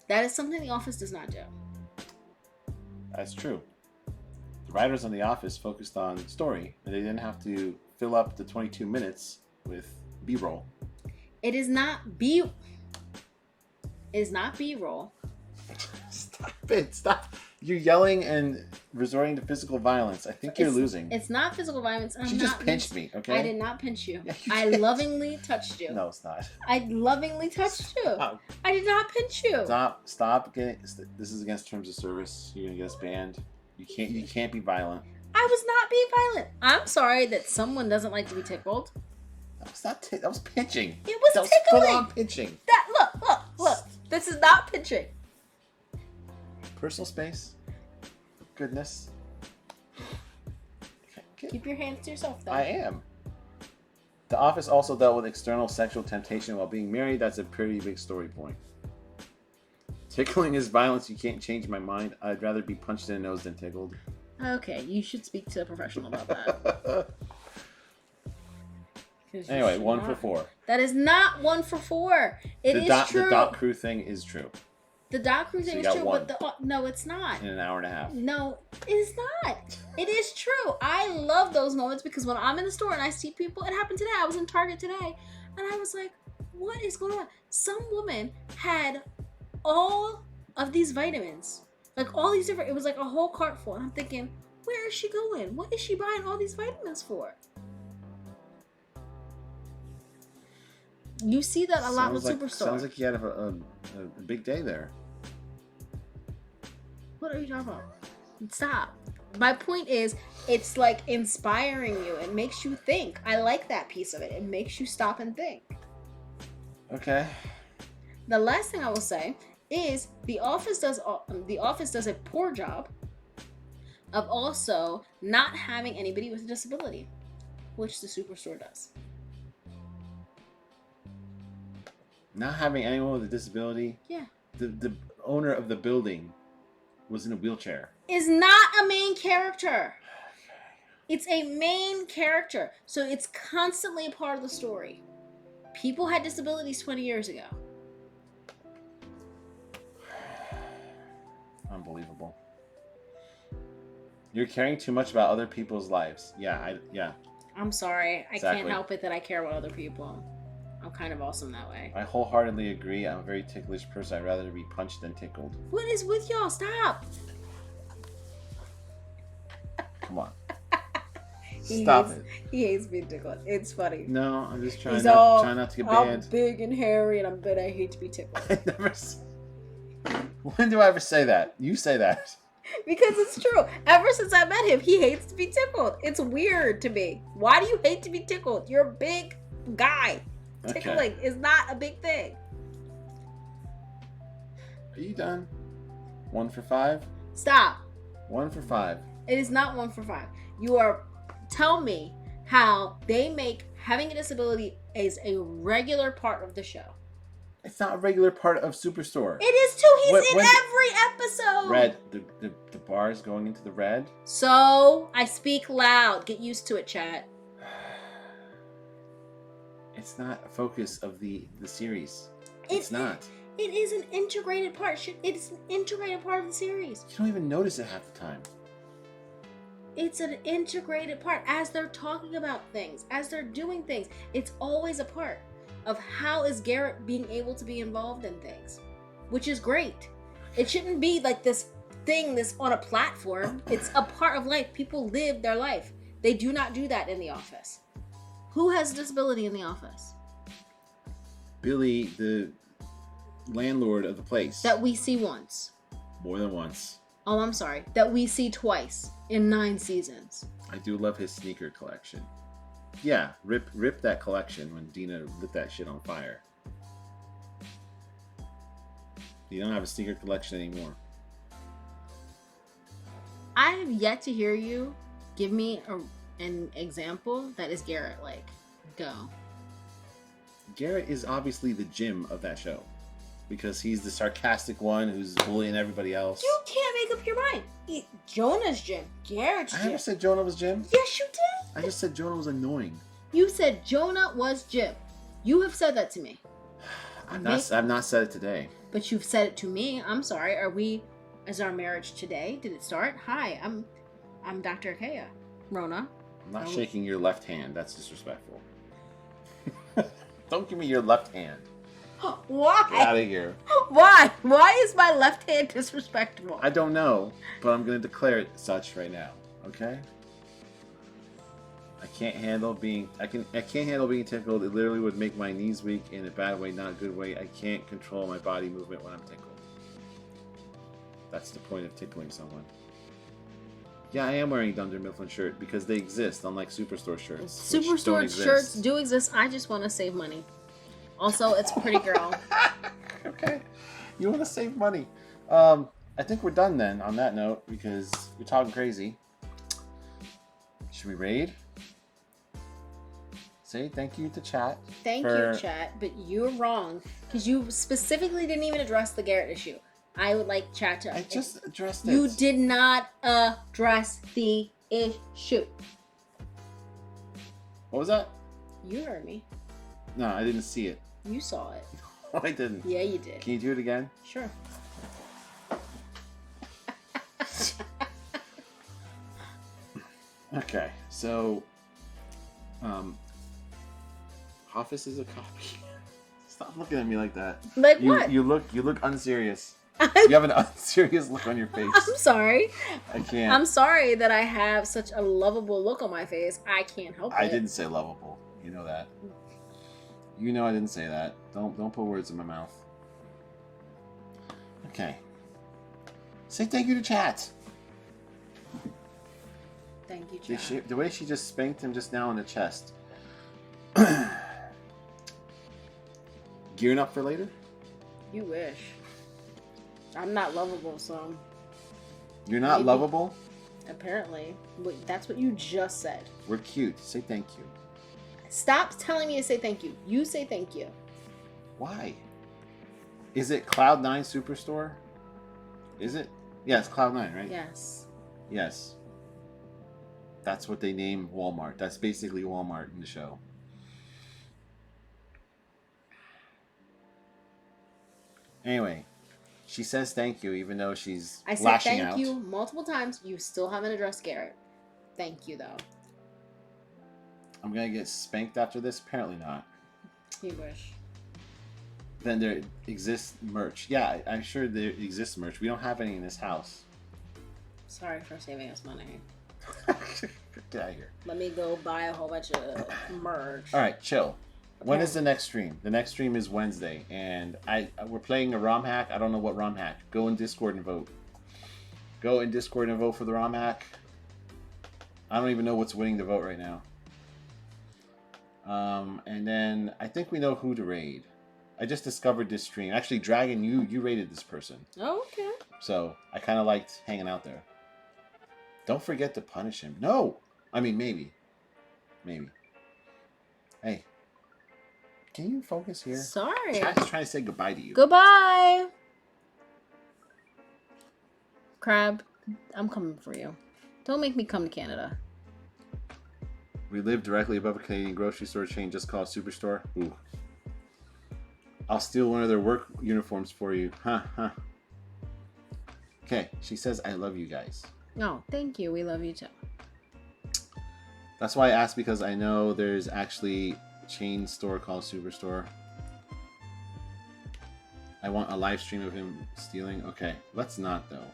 That is something The Office does not do. That's true. The writers on The Office focused on story, and they didn't have to fill up the 22 minutes with B-roll. It is not B. It is not B-roll. Stop it! Stop! You're yelling and resorting to physical violence. I think you're losing. It's not physical violence. She just pinched me, okay? I did not pinch you. Yeah, you I did. lovingly touched you. No, it's not. I lovingly touched you. Stop. I did not pinch you. Stop getting. This is against terms of service. You're gonna get us banned. You can't be violent. I was not being violent. I'm sorry that someone doesn't like to be tickled. That was not. That was pinching. It was that tickling. was full on pinching. That look. This is not pinching. Personal space. Goodness. Keep your hands to yourself, though. I am. The Office also dealt with external sexual temptation while being married. That's a pretty big story point. Tickling is violence. You can't change my mind. I'd rather be punched in the nose than tickled. Okay, you should speak to a professional about that. Anyway, 1 for 4. That is not 1 for 4. It is true. The dot crew thing is true. The dot crew thing you is got true, one. but no, it's not. In an hour and a half. No, it is not. It is true. I love those moments because when I'm in the store and I see people, it happened today. I was in Target today, and I was like, what is going on? Some woman had all of these vitamins. Like all these different, it was like a whole cart full. And I'm thinking, where is she going? What is she buying all these vitamins for? You see that a lot with Superstore. Sounds like you had a big day there. What are you talking about? Stop. My point is, it's like inspiring you. It makes you think. I like that piece of it. It makes you stop and think. Okay. The last thing I will say is The Office does a poor job of also not having anybody with a disability, which the Superstore does. Not having anyone with a disability? Yeah. The owner of the building was in a wheelchair. Is not a main character. It's a main character. So it's constantly a part of the story. People had disabilities 20 years ago. Unbelievable. You're caring too much about other people's lives. Yeah. I'm sorry. I Exactly. can't help it that I care about other people. I'm kind of awesome that way. I wholeheartedly agree. I'm a very ticklish person. I'd rather be punched than tickled. What is with y'all? Stop. Come on. Stop it. He hates being tickled. It's funny. No, I'm just trying He's not to get I'm banned. big and hairy, and I hate to be tickled. I never. When do I ever say that? You say that. Because it's true. Ever since I met him, he hates to be tickled. It's weird to me. Why do you hate to be tickled? You're a big guy. Tickling is not a big thing. Are you done? 1 for 5? Stop. 1 for 5. It is not 1 for 5. You are. Tell me how they make having a disability is a regular part of the show. It's not a regular part of Superstore. It is too. He's in When- every episode. Red. The bar is going into the red. So I speak loud. Get used to it, chat. It's not a focus of the series. It's not. It is an integrated part. It's an integrated part of the series. You don't even notice it half the time. It's an integrated part. As they're talking about things, as they're doing things, it's always a part of how is Garrett being able to be involved in things, which is great. It shouldn't be like this thing that's on a platform. It's a part of life. People live their life. They do not do that in The Office. Who has a disability in The Office? Billy, the landlord of the place. That we see once. More than once. Oh, I'm sorry. That we see twice in 9 seasons. I do love his sneaker collection. Yeah, rip that collection when Dina lit that shit on fire. You don't have a sneaker collection anymore. I have yet to hear you give me an example that is Garrett like. Go. Garrett is obviously the Jim of that show. Because he's the sarcastic one who's bullying everybody else. You can't make up your mind. Jonah's Jim. Garrett's I Jim. never said Jonah was Jim. Yes, you did. I just said Jonah was annoying. You said Jonah was Jim. You have said that to me. I've not said it today. But you've said it to me. I'm sorry. Is our marriage today? Did it start? Hi, I'm Dr. Akea. Rona. I'm not shaking your left hand. That's disrespectful. Don't give me your left hand. Why? Get out of here. Why? Why is my left hand disrespectful? I don't know, but I'm going to declare it such right now. Okay? I can't handle being tickled. It literally would make my knees weak in a bad way, not a good way. I can't control my body movement when I'm tickled. That's the point of tickling someone. Yeah, I am wearing a Dunder Mifflin shirt because they exist, unlike Superstore shirts. Superstore shirts do exist. I just want to save money. Also, it's Pretty Girl. Okay. You want to save money. I think we're done then on that note because you're talking crazy. Should we raid? Say thank you to chat. Thank you, chat, but you're wrong because you specifically didn't even address the Garrett issue. I would like chat to. I just addressed it. You did not address the issue. What was that? You heard me. No, I didn't see it. You saw it. No, I didn't. Yeah, you did. Can you do it again? Sure. Okay, so, Office is a copy. Stop looking at me like that. Like what? You look unserious. You have an unserious look on your face. I'm sorry. I can't. I'm sorry that I have such a lovable look on my face. I can't help it. I didn't say lovable. You know that. You know I didn't say that. Don't put words in my mouth. Okay. Say thank you to chat. Thank you, chat. The way she just spanked him just now in the chest. Gearing up for later? You wish. I'm not lovable, so. You're not Maybe. lovable? Apparently. That's what you just said. We're cute. Say thank you. Stop telling me to say thank you. You say thank you. Why? Is it Cloud9 Superstore? Is it? Yeah, it's Cloud9, right? Yes. Yes. That's what they name Walmart. That's basically Walmart in the show. Anyway, she says thank you even though she's lashing out. I said thank you multiple times. You still haven't addressed Garrett. Thank you, though. I'm going to get spanked after this? Apparently not. You wish. Then there exists merch. Yeah, I'm sure there exists merch. We don't have any in this house. Sorry for saving us money. Get out of here. Let me go buy a whole bunch of merch. All right, chill. When Okay. is the next stream? The next stream is Wednesday, and we're playing a ROM hack. I don't know what ROM hack. Go in Discord and vote. Go in Discord and vote for the ROM hack. I don't even know what's winning the vote right now. And then I think we know who to raid. I just discovered this stream. Actually, Dragon, you raided this person. Oh, okay. So I kind of liked hanging out there. Don't forget to punish him. No! I mean, maybe. Maybe. Hey. Can you focus here? Sorry. Chat's trying to say goodbye to you. Goodbye. Crab, I'm coming for you. Don't make me come to Canada. We live directly above a Canadian grocery store chain just called Superstore. Ooh. I'll steal one of their work uniforms for you. Huh. Okay, she says, I love you guys. Oh, thank you. We love you too. That's why I asked, because I know there's actually a chain store called Superstore. I want a live stream of him stealing. Okay, let's not though.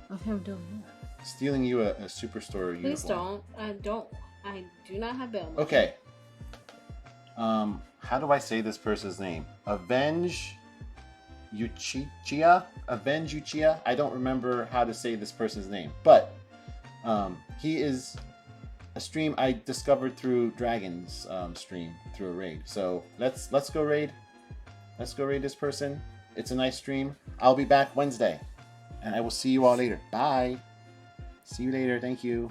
Of him doing what? Stealing you a Superstore Please uniform. don't. I do not have bail money. Okay. How do I say this person's name? Avenge Uchiha? Avenge Uchiha? I don't remember how to say this person's name. But he is a stream I discovered through Dragon's stream through a raid. So let's go raid. Let's go raid this person. It's a nice stream. I'll be back Wednesday. And I will see you all later. Bye. See you later. Thank you.